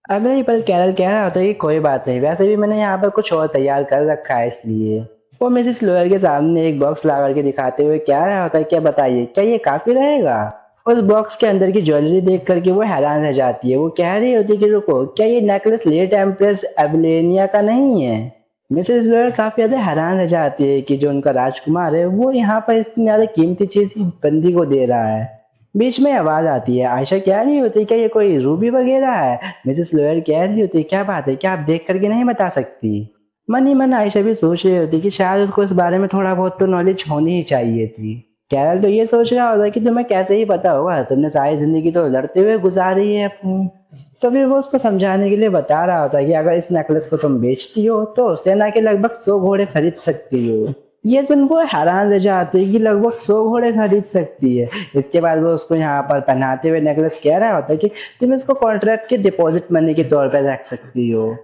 अगले ही पल कैरल कह रहा होता है कि कोई बात नहीं, वैसे भी मैंने यहाँ पर कुछ और तैयार कर रखा है इसलिए। वो मिसेस लोयर के सामने एक बॉक्स ला करके दिखाते हुए कह रहा होता है क्या बताइए, क्या ये काफ़ी रहेगा। उस बॉक्स के अंदर की ज्वेलरी देख करके वो हैरान रह जाती है। वो कह रही होती है कि रुको, क्या ये नेकलेस लेट एम्प्रेस एबलेनिया का नहीं है। मिसेस लोयर काफ़ी ज़्यादा हैरान रह जाती है कि जो उनका राजकुमार है वो यहाँ पर इतनी ज़्यादा कीमती चीज़ की बंदी को दे रहा है। बीच में आवाज़ आती है। आयशा कह रही होती है क्या ये कोई रूबी वगैरह है। मिसेस लोयर कह रही होती है क्या बात है, क्या आप देख करके नहीं बता सकती। मन ही मन आयशा भी सोच रही होती कि शायद उसको इस बारे में थोड़ा बहुत तो नॉलेज होनी ही चाहिए थी। कैरल तो ये सोच रहा होता कि तुम्हें कैसे ही पता होगा, तुमने सारी जिंदगी तो लड़ते हुए गुजारी है अपनी। तो फिर वो उसको समझाने के लिए बता रहा होता है कि अगर इस नेकलेस को तुम बेचती हो तो सेना के लगभग 100 घोड़े खरीद सकती हो। ये सुन वो हैरान रह जाती है कि लगभग 100 घोड़े खरीद सकती है। इसके बाद वो उसको यहाँ पर पहनाते हुए नेकलेस कह रहा होता है कि तुम इसको कॉन्ट्रैक्ट के डिपॉजिट मनी के तौर पर रख सकती हो।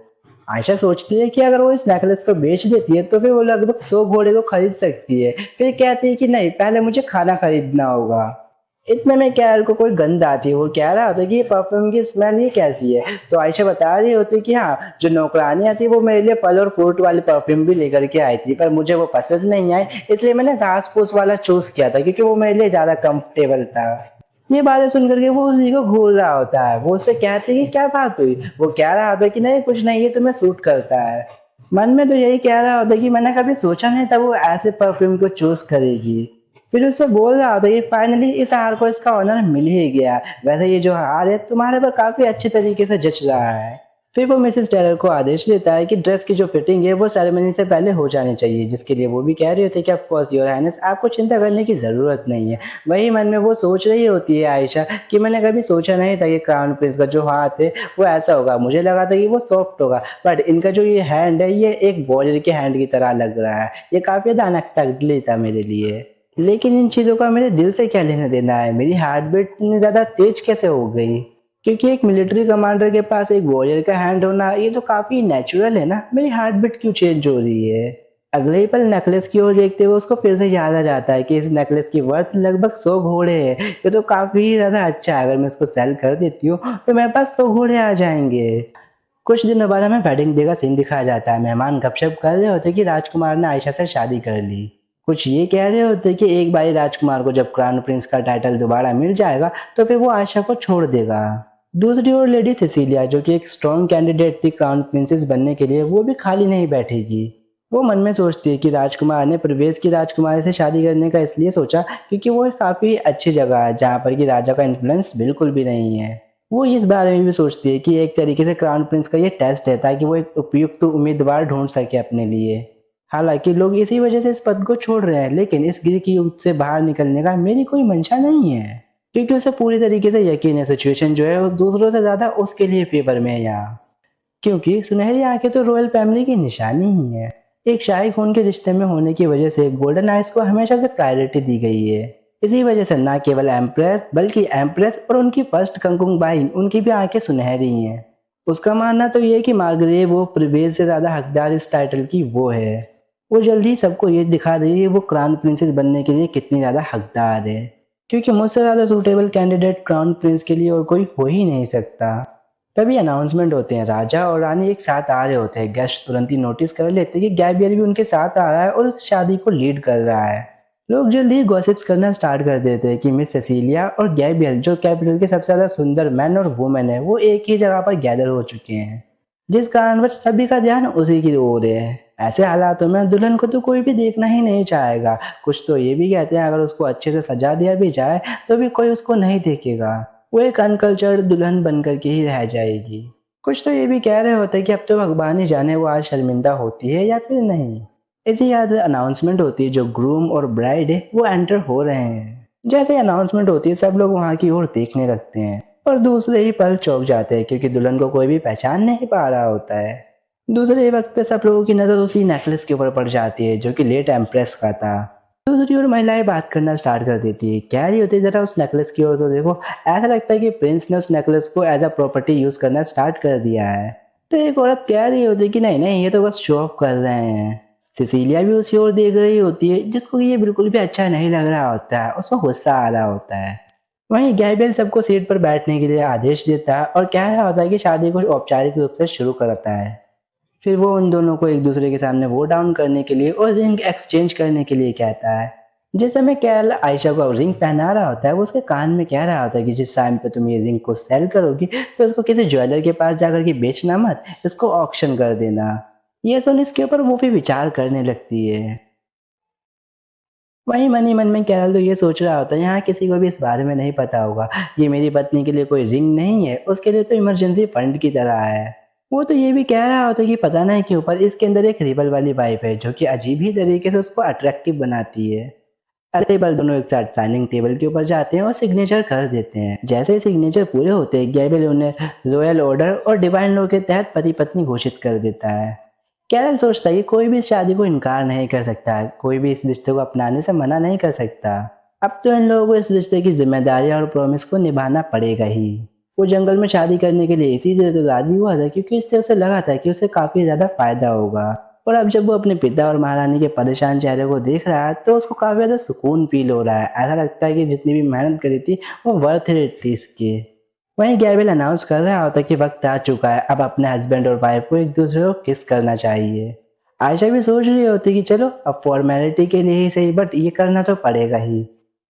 आयशा सोचती है कि अगर वो इस नेकलेस को बेच देती है तो फिर वो लगभग 100 घोड़े को खरीद सकती है। फिर कहती है कि नहीं, पहले मुझे खाना खरीदना होगा। इतने में कैरल को कोई गंध आती है। वो कह रहा होता है कि ये परफ्यूम की स्मेल ये कैसी है। तो आयशा बता रही होती है कि हाँ, जो नौकरानी आती है वो मेरे लिए फल और फ्रूट वाली परफ्यूम भी लेकर के आई थी, पर मुझे वो पसंद नहीं आई, इसलिए मैंने घास फूस वाला चूज किया था क्योंकि वो मेरे लिए ज्यादा कंफर्टेबल था। ये बातें सुन करके वो उसी को घूर रहा होता है। वो उससे कहती है कि क्या बात हुई। वो कह रहा होता है कि नहीं कुछ नहीं, ये तुम्हें सूट करता है। मन में तो यही कह रहा होता है कि मैंने कभी सोचा नहीं था वो ऐसे परफ्यूम को चूज करेगी। फिर उससे बोल रहा होता है कि फाइनली इस हार को इसका ऑनर मिल ही गया। वैसे ये जो हार है तुम्हारे पर काफी अच्छे तरीके से जच रहा है। फिर वो मिसेस टेलर को आदेश देता है कि ड्रेस की जो फिटिंग है वो सेरेमनी से पहले हो जानी चाहिए, जिसके लिए वो भी कह रही होती है कि ऑफ कोर्स योर हाइनेस, आपको चिंता करने की ज़रूरत नहीं है। वही मन में वो सोच रही होती है आयशा कि मैंने कभी सोचा नहीं था कि क्राउन प्रिंस का जो हाथ है वो ऐसा होगा। मुझे लगा था कि वो सॉफ्ट होगा, बट इनका जो ये हैंड है ये एक वॉरियर के हैंड की तरह लग रहा है। ये काफ़ी ज़्यादा अनएक्सपेक्टेडली था मेरे लिए। लेकिन इन चीज़ों का मेरे दिल से क्या लेना देना है, मेरी हार्ट बीट इतनी ज़्यादा तेज कैसे हो गई। क्योंकि एक मिलिट्री कमांडर के पास एक वॉरियर का हैंड होना ये तो काफ़ी नेचुरल है ना, मेरी हार्ट बीट क्यों चेंज हो रही है। अगले ही पल नेकलेस की ओर देखते हुए उसको फिर से याद आ जाता है कि इस नेकलेस की वर्थ लगभग 100 घोड़े है। ये तो काफ़ी ज़्यादा अच्छा है, अगर मैं इसको सेल कर देती हूँ तो मेरे पास 100 घोड़े आ जाएंगे। कुछ दिनों बाद हमें वेडिंग डे का सीन दिखाया जाता है। मेहमान गपशप कर रहे होते कि राजकुमार ने आयशा से शादी कर ली। कुछ ये कह रहे होते कि एक बार राजकुमार को जब क्राउन प्रिंस का टाइटल दोबारा मिल जाएगा तो फिर वो आयशा को छोड़ देगा। दूसरी ओर लेडी सिसिलिया, जो कि एक स्ट्रॉन्ग कैंडिडेट थी क्राउन प्रिंसेस बनने के लिए, वो भी खाली नहीं बैठेगी। वो मन में सोचती है कि राजकुमार ने प्रवेश की राजकुमारी से शादी करने का इसलिए सोचा क्योंकि वो काफ़ी अच्छी जगह है जहाँ पर कि राजा का इन्फ्लुएंस बिल्कुल भी नहीं है। वो इस बारे में भी सोचती है कि एक तरीके से क्राउन प्रिंस का ये टेस्ट है ताकि वो एक उपयुक्त उम्मीदवार ढूंढ सके अपने लिए। हालांकि लोग इसी वजह से इस पद को छोड़ रहे हैं, लेकिन इस ग्रीक युग से बाहर निकलने का मेरी कोई मंशा नहीं है क्योंकि उसे पूरी तरीके से यकीन है सिचुएशन जो है वो दूसरों से ज़्यादा उसके लिए फेवर में है यहाँ। क्योंकि सुनहरी आंखें तो रॉयल फैमिली की निशानी ही है। एक शाही खून के रिश्ते में होने की वजह से गोल्डन आइज को हमेशा से प्रायोरिटी दी गई है। इसी वजह से न केवल एम्प्रेस बल्कि एम्प्रेस और उनकी फर्स्ट कंकुबाइन उनकी भी आंखें सुनहरी हैं। उसका मानना तो ये है कि मार्गरेट वो प्रिवेल से ज़्यादा हकदार इस टाइटल की वो है। वो जल्दी ही सबको ये दिखा देगी कि वो क्राउन प्रिंसेस बनने के लिए कितनी ज़्यादा हकदार है। क्योंकि मुझसे ज़्यादा सूटेबल कैंडिडेट क्राउन प्रिंस के लिए और कोई हो ही नहीं सकता। तभी अनाउंसमेंट होते हैं, राजा और रानी एक साथ आ रहे होते हैं। गेस्ट तुरंत ही नोटिस कर लेते हैं कि गैब्रियल भी उनके साथ आ रहा है और उस शादी को लीड कर रहा है। लोग जल्दी ही गॉसिप्स करना स्टार्ट कर देते हैं कि मिस सेसिलिया और गैब्रियल, जो कैपिटल के सबसे ज़्यादा सुंदर मैन और वुमेन है, वो एक ही जगह पर गैदर हो चुके हैं, जिस कारणवश सभी का ध्यान उसी की ओर है। ऐसे हालातों में दुल्हन को तो कोई भी देखना ही नहीं चाहेगा। कुछ तो ये भी कहते हैं अगर उसको अच्छे से सजा दिया भी जाए तो भी कोई उसको नहीं देखेगा। वो एक अनकल्चर्ड दुल्हन बनकर के ही रह जाएगी। कुछ तो ये भी कह रहे होते हैं कि अब तो भगवान ही जाने वो आज शर्मिंदा होती है या फिर नहीं। इसी याद अनाउंसमेंट होती है, जो ग्रूम और ब्राइड है वो एंटर हो रहे हैं। जैसे अनाउंसमेंट होती है सब लोग वहाँ की ओर देखने लगते हैं और दूसरे ही पल चौंक जाते हैं, क्योंकि दुल्हन को कोई भी पहचान नहीं पा रहा होता है। दूसरे ही वक्त पे सब लोगों की नज़र उसी नेकलेस के ऊपर पड़ जाती है, जो कि लेट एम्प्रेस का था। दूसरी ओर महिलाएं बात करना स्टार्ट कर देती है, कह रही होती है जरा उस नेकलेस की ओर तो देखो। ऐसा लगता है कि प्रिंस ने उस नेकलेस को एज अ प्रॉपर्टी यूज करना स्टार्ट कर दिया है। तो एक औरत कह रही होती है कि नहीं नहीं, ये तो बस शो ऑफ कर रहे हैं। सिसिलिया भी उसी ओर देख रही होती है, जिसको ये बिल्कुल भी अच्छा नहीं लग रहा होता है, उसको गुस्सा आ रहा होता है। वहीं गैब्रियल सबको सीट पर बैठने के लिए आदेश देता है और कह रहा होता है कि शादी को औपचारिक रूप से शुरू करता है। फिर वो उन दोनों को एक दूसरे के सामने वो डाउन करने के लिए और रिंग एक्सचेंज करने के लिए कहता है। जिस समय कैरल आयशा को रिंग पहना रहा होता है, वो उसके कान में कह रहा होता है कि जिस टाइम पे तुम ये रिंग को सेल करोगी तो इसको किसी ज्वेलर के पास जाकर के बेचना मत, इसको ऑक्शन कर देना। ये सुन इसके ऊपर वो भी विचार करने लगती है। वहीं मन ही मन में कैरल तो ये सोच रहा होता है, यहाँ किसी को भी इस बारे में नहीं पता होगा, ये मेरी पत्नी के लिए कोई रिंग नहीं है, उसके लिए तो इमरजेंसी फंड की तरह है। वो तो ये भी कह रहा होता है कि पता नहीं क्यों पर इसके अंदर एक रिबल वाली वाइब है, जो कि अजीब ही तरीके से उसको अट्रैक्टिव बनाती है। अगले पल दोनों एक साथ डाइनिंग टेबल के ऊपर जाते हैं और सिग्नेचर कर देते हैं। जैसे ही सिग्नेचर पूरे होते हैं, गैब्रियल उन्हें रॉयल ऑर्डर और डिवाइन लॉ के तहत पति पत्नी घोषित कर देता है। कैरल सोचता है कि कोई भी इस शादी को इनकार नहीं कर सकता है, कोई भी इस रिश्ते को अपनाने से मना नहीं कर सकता। अब तो इन लोगों को इस रिश्ते की जिम्मेदारी और प्रॉमिस को निभाना पड़ेगा ही। वो जंगल में शादी करने के लिए इसीलिए तो राजी हुआ था, क्योंकि इससे उसे लगा था कि उसे काफी ज्यादा फायदा होगा। और अब जब वो अपने पिता और महारानी के परेशान चेहरे को देख रहा है तो उसको काफी ज्यादा सुकून फील हो रहा है। ऐसा लगता है कि जितनी भी मेहनत करी थी वो वर्थ इट थी इसकी। वहीं गैब्रियल अनाउंस कर रहा होता है कि वक्त आ चुका है, अब अपने हस्बैंड और वाइफ को एक दूसरे को किस करना चाहिए। आयशा भी सोच रही होती कि चलो अब फॉर्मेलिटी के लिए ही सही, बट ये करना तो पड़ेगा ही।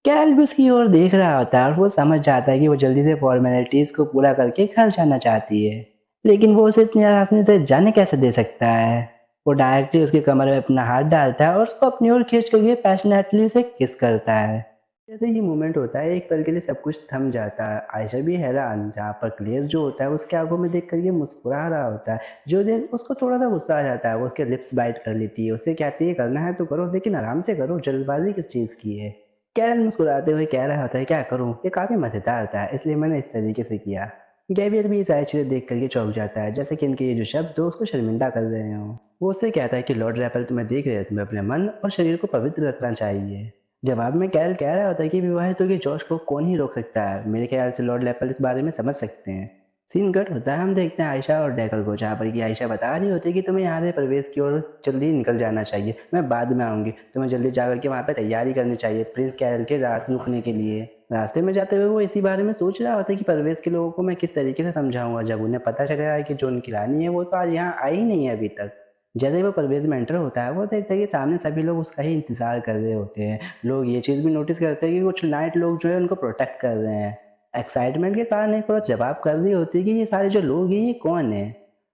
कैरल भी उसकी ओर देख रहा होता है और वो समझ जाता है कि वो जल्दी से फॉर्मेलिटीज को पूरा करके घर जाना चाहती है, लेकिन वो उसे इतनी आसानी से जाने कैसे दे सकता है। वो डायरेक्टली उसके कमर में अपना हाथ डालता है और उसको अपनी ओर खींच करके पैशनेटली उसे किस करता है। जैसे ये मोमेंट होता है एक पल के लिए सब कुछ थम जाता है। आयशा भी हैरान, जहाँ पर क्लियर जो होता है उसके आंखों में देख कर ये मुस्कुरा रहा होता है। जो देख उसको थोड़ा सा गुस्सा आ जाता है, वो उसके लिप्स बाइट कर लेती है, उसे कहती है करना है तो करो लेकिन आराम से करो, जल्दबाजी किस चीज़ की है। कैरल मुस्कुराते हुए कह रहा होता है क्या करूँ, ये काफ़ी मज़ेदार था इसलिए मैंने इस तरीके से किया। गैब्रियल भी ये सारी चीज़ें देख करके चौंक जाता है, जैसे कि इनके ये जो शब्द हो उसको शर्मिंदा कर रहे हों। वो उससे कहता है कि लॉर्ड रैपल तुम्हें देख रहे हैं, तुम्हें अपने मन और शरीर को पवित्र रखना चाहिए। जवाब में कैरल कह रहा होता है कि विवाहितों के जोश को कौन ही रोक सकता है, मेरे ख्याल से लॉर्ड लेपल इस बारे में समझ सकते हैं। सीन कट होता है, हम देखते हैं आयशा और डेकल को, जहाँ पर कि आयशा बता रही होती है कि तुम्हें यहाँ से प्रवेश की ओर जल्दी निकल जाना चाहिए, मैं बाद में आऊँगी, तुम्हें जल्दी जाकर के वहाँ पर तैयारी करनी चाहिए प्रिंस कैरल के रात रुकने के लिए। रास्ते में जाते हुए वो इसी बारे में सोच रहा होता है कि प्रवेश के लोगों को मैं किस तरीके से समझाऊंगा, जब उन्हें पता चलेगा है कि जो उनकी रानी है वो तो आज यहाँ आई ही नहीं है अभी तक। जैसे ही वो परवेज में एंटर होता है, वो देखता है कि सामने सभी लोग उसका ही इंतजार कर रहे होते हैं। लोग ये चीज़ भी नोटिस करते हैं कि कुछ नाइट लोग जो है उनको प्रोटेक्ट कर रहे हैं। एक्साइटमेंट के कारण एक और जवाब कर रही होती है कि ये सारे जो लोग हैं ये कौन है।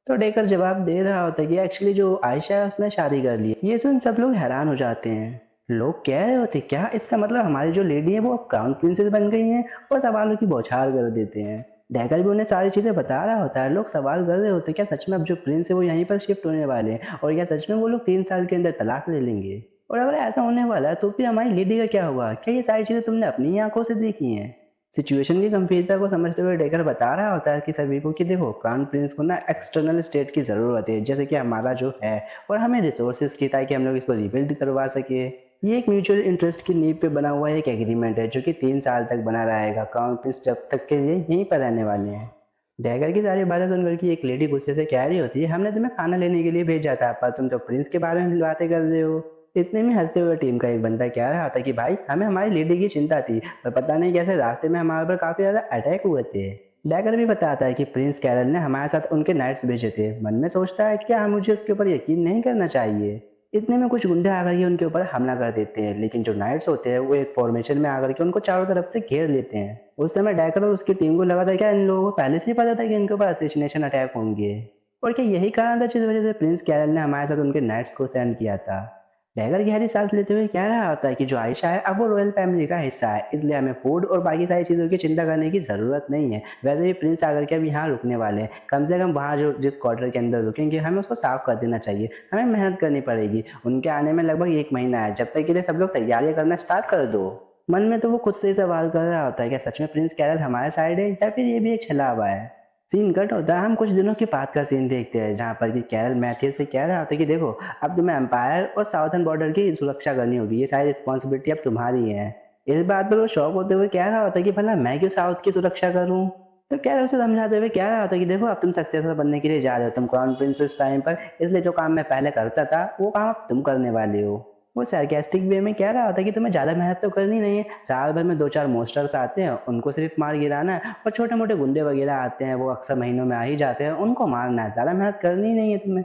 तो डेकर जवाब दे रहा होता है कि एक्चुअली जो आयशा है उसने शादी कर ली है। ये सुन सब लोग हैरान हो जाते हैं। लोग कह रहे होते क्या इसका मतलब हमारी जो लेडी है वो अब क्राउन प्रिंसेस बन गई हैं, और सवालों की बौछार कर देते हैं। डैगर भी उन्हें सारी चीज़ें बता रहा होता है। लोग सवाल कर रहे होते हैं क्या सच में अब जो प्रिंस है वो यहीं पर शिफ्ट होने वाले हैं, और क्या सच में वो लोग 3 साल के अंदर तलाक ले लेंगे। और अगर ऐसा होने वाला है तो फिर हमारी लेडी का क्या हुआ, क्या ये सारी चीज़ें तुमने अपनी ही आंखों से देखी हैं। सिचुएशन की गंभीरता को समझते हुए डेकर बता रहा होता है कि सभी को कि देखो क्राउन प्रिंस को ना एक्सटर्नल स्टेट की ज़रूरत है, जैसे कि हमारा जो है, और हमें रिसोर्सेज की, ताकि हम लोग इसको रिबिल्ड करवा सके। ये एक म्यूचुअल इंटरेस्ट की नींव पे बना हुआ एक एग्रीमेंट है, जो कि 3 साल तक बना रहेगा। क्राउन प्रिंस जब तक के लिए यहीं पर रहने वाले हैं। डैगर की सारी बातें सुनकर की एक लेडी गुस्से से कह रही होती है, हमने तुम्हें खाना लेने के लिए भेजा था पर तुम तो प्रिंस के बारे में बातें कर रहे हो। इतने में हंसते हुए टीम का एक बंदा कह रहा था कि भाई हमें हमारी लेडी की चिंता थी, पर पता नहीं कैसे रास्ते में हमारे पर काफी ज्यादा अटैक हुए थे। डैगर भी बताता है कि प्रिंस कैरल ने हमारे साथ उनके नाइट्स भेजे थे। मन में सोचता है कि क्या मुझे उसके ऊपर यकीन नहीं करना चाहिए। इतने में कुछ गुंडे आकर के उनके ऊपर हमला कर देते हैं, लेकिन जो नाइट्स होते हैं वो एक फॉर्मेशन में आकर के उनको चारों तरफ से घेर लेते हैं। उस समय डैकर और उसकी टीम को लगा था क्या इन लोगों को पहले से ही पता था कि इनके ऊपर असैसिनेशन अटैक होंगे, और क्या यही कारण था जिस वजह से प्रिंस कैरल ने हमारे साथ उनके नाइट्स को सेंड किया था। डैगर गहरी सांस लेते हुए कह रहा होता है कि जो आयशा है अब वो रॉयल फैमिली का हिस्सा है, इसलिए हमें फूड और बाकी सारी चीज़ों की चिंता करने की ज़रूरत नहीं है। वैसे भी प्रिंस आकर के अब यहाँ रुकने वाले हैं, कम से कम वहाँ जो जिस क्वार्टर के अंदर रुकेंगे हमें उसको साफ कर देना चाहिए। हमें मेहनत करनी पड़ेगी, उनके आने में लगभग 1 महीना है, जब तक के लिए सब लोग तैयारियां करना स्टार्ट कर दो। मन में तो वो खुद से ही सवाल कर रहा होता है क्या सच में प्रिंस कैरल हमारे साइड है या फिर ये भी एक छलावा है। सीन कट होता है, हम कुछ दिनों के बाद का सीन देखते हैं जहाँ पर कि कैरल मैथ्यू से कह रहा होता है कि देखो अब तुम्हें एम्पायर और साउथर्न बॉर्डर की सुरक्षा करनी होगी, ये सारी रिस्पॉन्सिबिलिटी अब तुम्हारी है। इस बात पर वो शौक होते हुए कह रहा होता है कि भला मैं क्यों साउथ की सुरक्षा करूं। तो कैरल उसे समझाते हुए कह रहा होता है कि देखो अब तुम सक्सेसफुल बनने के लिए जा रहे हो, तुम क्राउन प्रिंस इस टाइम पर, इसलिए जो काम मैं पहले करता था वो काम अब तुम करने वाले हो। वो सार्केस्टिक वे में कह रहा होता है कि तुम्हें ज़्यादा मेहनत तो करनी नहीं है, साल भर में 2-4 मॉन्स्टर्स आते हैं उनको सिर्फ मार गिराना है, और छोटे मोटे गुंडे वगैरह आते हैं वो अक्सर महीनों में आ ही जाते हैं, उनको मारना है, ज़्यादा मेहनत करनी नहीं है तुम्हें।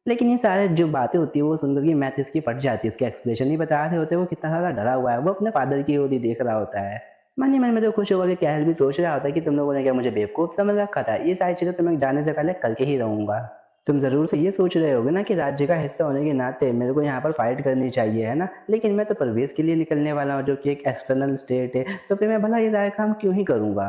लेकिन ये सारे जो बातें होती है वो सुनकर की मैथ इसकी फट जाती है, उसके एक्सप्रेशन ही बता रहे होते हैं वो कितना ज़्यादा डरा हुआ है, वो अपने फादर की ओर ही देख रहा होता है। मन ही मन में तो खुश होकर के कैहल भी सोच रहा होता है कि तुम लोगों ने क्या मुझे बेवकूफ़ समझ रखा था, ये सारी चीज़ें तो मैं जाने से पहले करके ही रहूंगा। तुम ज़रूर से ये सोच रहे होगे ना कि राज्य का हिस्सा होने के नाते मेरे को यहाँ पर फाइट करनी चाहिए, है ना? लेकिन मैं तो प्रवेश के लिए निकलने वाला हूँ जो कि एक एक्सटर्नल स्टेट है, तो फिर मैं भला ये सारे काम क्यों ही करूँगा?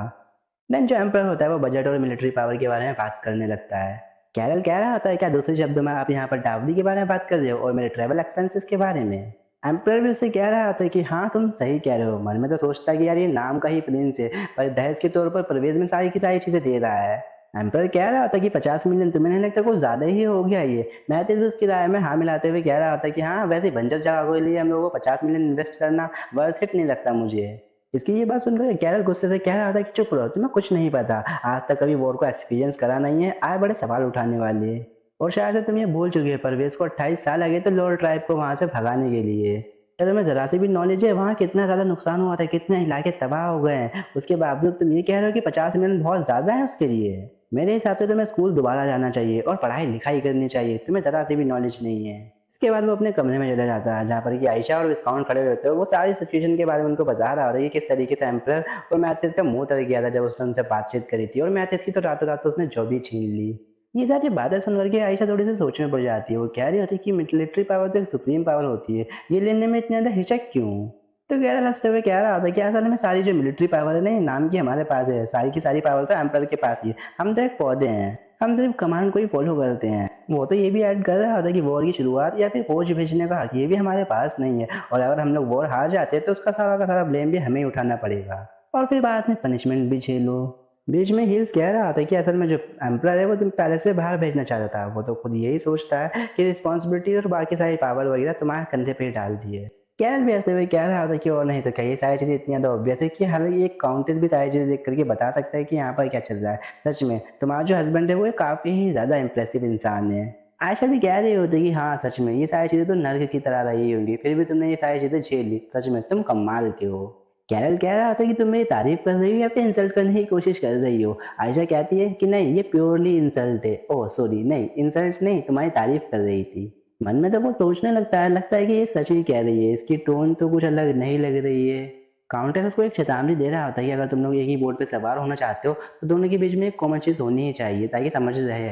देन जो एम्पायर होता है वो बजट और मिलिट्री पावर के बारे में बात करने लगता है। कैरल कह रहा होता है क्या दूसरे शब्दों में आप यहाँ पर डावरी के बारे में बात कर रहे हो और मेरे ट्रैवल एक्सपेंसेस के बारे में। एम्पायर भी उसे कह रहा होता है कि हाँ तुम सही कह रहे हो। मन में तो सोचता है कि यार ये नाम का ही प्रिंस है, पर दहेज के तौर पर प्रवेश में सारी की सारी चीजें दे रहा है। एम्पायर कह रहा होता है कि 50 मिलियन तुम्हें नहीं लगता कुछ ज्यादा ही हो गया ये। मैं तो उसकी राय में हाँ मिलाते हुए कह रहा होता है कि हाँ वैसे बंजर जगह के लिए हम लोगों को 50 मिलियन इन्वेस्ट करना वर्थ इट नहीं लगता मुझे। इसकी ये बात सुनकर कैरल गुस्से से कह रहा था कि चुप रहो, तुम्हें कुछ नहीं पता, आज तक कभी वॉर को एक्सपीरियंस करा नहीं है, आए बड़े सवाल उठाने वाले। और शायद से तुम ये भूल चुके हो परवेज को 28 साल लगे थे लॉर्ड ट्राइब को वहां से भगाने के लिए। क्या तुम्हें जरा सी भी नॉलेज है वहाँ कितना ज्यादा नुकसान हुआ था, कितने इलाके तबाह हो गए हैं, उसके बावजूद तुम ये कह रहे हो कि 50 मिलियन बहुत ज्यादा है उसके लिए। मेरे हिसाब से तुम्हें स्कूल दोबारा जाना चाहिए और पढ़ाई लिखाई करनी चाहिए, तुम्हें जरा सी भी नॉलेज नहीं है। इसके बाद वो अपने कमरे में चला जाता है जहाँ पर कि आयशा और विस्काउंट खड़े होते हैं, वो सारी सिचुएशन के बारे में उनको बता रहा होता है कि किस तरीके से एम्परर और मैथ्यस का मुंह तर गया था जब उसने उनसे बातचीत करी थी, और मैथ्यस की तो रातों रात तो उसने जॉब ही छीन ली। ये सारी बातें सुन करके आयशा थोड़ी सी सोच में पड़ जाती है, वो कह रही होती है कि मिलिट्री पावर तो एक सुप्रीम पावर होती है, ये लेने में इतनी ज़्यादा हिचक क्यों। तो कह रहा हंसते हुए कह रहा होता है कि असल में सारी जो मिलिट्री पावर है ना ये नाम की हमारे पास है, सारी की सारी पावर तो एम्परर के पास ही है, हम तो एक पौधे हैं, हम सिर्फ कमांड को ही फॉलो करते हैं। वो तो ये भी ऐड कर रहा होता है कि वॉर की शुरुआत या फिर फौज भेजने का हक ये भी हमारे पास नहीं है, और अगर हम लोग वॉर हार जाते हैं तो उसका सारा का सारा ब्लेम भी हमें ही उठाना पड़ेगा, और फिर बाद में पनिशमेंट भी झेलो। बीच में हिल्स कह रहा था कि असल में जो एम्परर है वो तुम पहले से बाहर भेजना चाहता था, वो तो खुद यही सोचता है कि रिस्पॉन्सिबिलिटी और बाकी सारी पावर वगैरह तुम्हारे कंधे पे ही डाल दी है। कैरल भी ऐसे हुए कह रहा था कि और नहीं तो क्या ये सारी चीज़ें इतनी ज़्यादा ऑब्वियस है कि हालांकि एक काउंटेस भी सारी चीज़ें देख करके बता सकता है कि यहाँ पर क्या चल रहा है। सच में तुम्हारा जो हस्बैंड है वो काफ़ी ही ज़्यादा इंप्रेसिव इंसान है। आयशा भी कह रही होती कि हाँ सच में ये सारी चीज़ें तो नर्क की तरह रही होंगी, फिर भी तुमने ये सारी चीज़ें झेल ली, सच में तुम कमाल के हो। कैरल कह रहा था कि तुम मेरी तारीफ कर रही हो या फिर इंसल्ट करने की कोशिश कर रही हो। आयशा कहती है कि नहीं ये प्योरली इंसल्ट है, ओह सॉरी नहीं इंसल्ट नहीं, तुम्हारी तारीफ कर रही थी। मन में तो वो सोचने लगता है कि ये सच ही कह रही है, इसकी टोन तो कुछ अलग नहीं लग रही है। काउंटेस उसको एक चेतावनी दे रहा होता है कि अगर तुम लोग एक ही बोर्ड पे सवार होना चाहते हो तो दोनों के बीच में एक कॉमन चीज़ होनी ही चाहिए ताकि समझ रहे।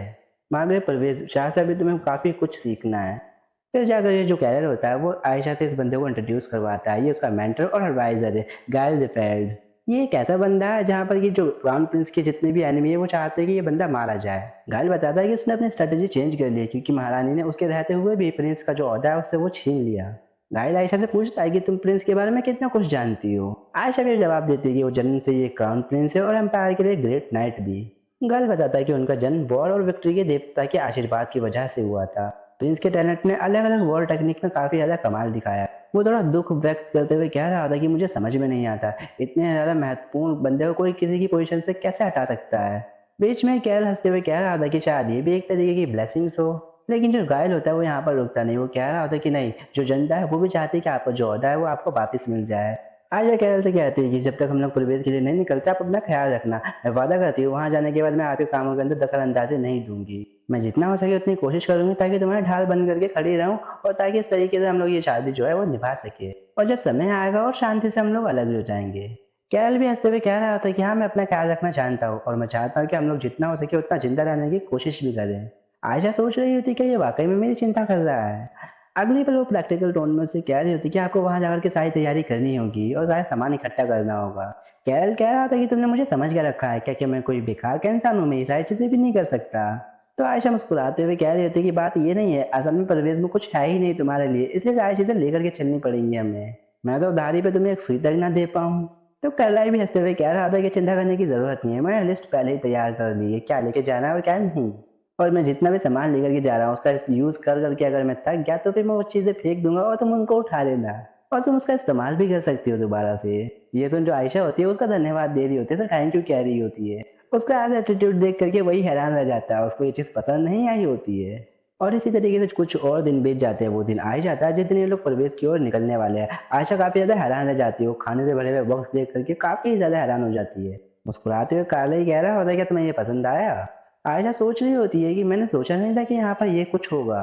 मामले परवेज शाह से अभी तुम्हें काफ़ी कुछ सीखना है। फिर जाकर ये जो कैरियर होता है वो आयशा से इस बंदे को इंट्रोड्यूस करवाता है, ये उसका मेंटर और एडवाइजर है गाइल डिफेल्ड। ये एक ऐसा बंदा है जहाँ पर ये जो क्राउन प्रिंस के जितने भी एनिमी है वो चाहते हैं कि ये बंदा मारा जाए। गाइल बताता है कि उसने अपनी स्ट्रेटेजी चेंज कर ली क्योंकि महारानी ने उसके रहते हुए भी प्रिंस का जो ओहदा है उससे वो छीन लिया। गाइल आयशा से पूछता है कि तुम प्रिंस के बारे में कितना कुछ जानती हो। आयशा भी जवाब देती है कि वो जन्म से ये क्राउन प्रिंस है और एम्पायर के लिए ग्रेट नाइट भी। गाइल बताता है कि उनका जन्म वॉर और विक्ट्री के देवता के आशीर्वाद की वजह से हुआ था। प्रिंस के टैलेंट ने अलग अलग वॉर टेक्निक में काफी ज्यादा कमाल दिखाया। वो थोड़ा दुख व्यक्त करते हुए कह रहा था कि मुझे समझ में नहीं आता इतने ज्यादा महत्वपूर्ण बंदे को कोई किसी की पोजीशन से कैसे हटा सकता है। बीच में कैरल हंसते हुए कह रहा था कि शायद ये भी एक तरीके की ब्लेसिंग्स हो। लेकिन जो घायल होता है वो यहाँ पर रुकता नहीं, वो कह रहा होता है कि नहीं, जो जनता है वो भी चाहती है कि आपको जो होता है वो आपको वापस मिल जाए। आयशा कैरल से कहती है कि जब तक हम लोग प्रवेश के लिए नहीं निकलते आप अपना ख्याल रखना। मैं वादा करती हूँ वहाँ जाने के बाद मैं आपके कामों के अंदर दखल अंदाजी नहीं दूंगी। मैं जितना हो सके उतनी कोशिश करूंगी ताकि तुम्हारा ढाल बन करके खड़ी रहूं, और ताकि इस तरीके से हम लोग ये शादी जो है वो निभा सके, और जब समय आएगा और शांति से हम लोग अलग हो जाएंगे। कैरल भी हंसते हुए कह रहा था कि हाँ, मैं अपना ख्याल रखना जानता हूँ और मैं चाहता हूँ कि हम लोग जितना हो सके उतना जिंदा रहने की कोशिश भी करें। आयशा सोच रही होती कि ये वाकई में मेरी चिंता कर रहा है। अगली पल वो प्रैक्टिकल टोन में उससे कह रही होती कि आपको वहां जाकर के सारी तैयारी करनी होगी और सारा सामान इकट्ठा करना होगा। कैरल कह रहा था कि तुमने मुझे समझ के रखा है क्या कि मैं कोई बेकार का इंसान हूँ, मैं ये सारी चीजें भी नहीं कर सकता। तो आयशा मुस्कुराते हुए कह रही होती कि बात ये नहीं है, असल में परवेज में कुछ है ही नहीं तुम्हारे लिए, इसलिए सारी चीजें लेकर के चलनी पड़ेंगी हमें। मैं तो उधारी पे तुम्हें एक सुई तक ना दे पाऊँ। तो कैरलाई भी हंसते हुए कह रहा था कि चिंता करने की जरूरत नहीं है, मैंने लिस्ट पहले ही तैयार कर ली है, क्या लेके जाना है और क्या नहीं। और मैं जितना भी सामान लेकर के जा रहा हूँ उसका यूज कर करके अगर मैं थक गया तो फिर मैं वो चीजें फेंक दूंगा और तुम उनको उठा लेना, और तुम उसका इस्तेमाल भी कर सकती हो दोबारा से। ये सुन जो आयशा होती है उसका धन्यवाद दे रही होती है, तो थैंक यू कह रही होती है। उसका ऐसा एटीट्यूड देख करके वही हैरान रह जाता है, उसको ये चीज पसंद नहीं आई होती है। और इसी तरीके से कुछ और दिन बीत जाते हैं। वो दिन आ ही जाता है जिस दिन ये लोग प्रवेश की ओर निकलने वाले हैं। आयशा काफी ज्यादा हैरान रह जाती है, वो खाने से भरे हुए बॉक्स देख करके काफी ज्यादा हैरान हो जाती है। मुस्कुराते हुए कार्ला कह रहा होता है क्या तुम्हें ये पसंद आया। आयशा सोच रही होती है कि मैंने सोचा नहीं था कि यहाँ पर ये कुछ होगा।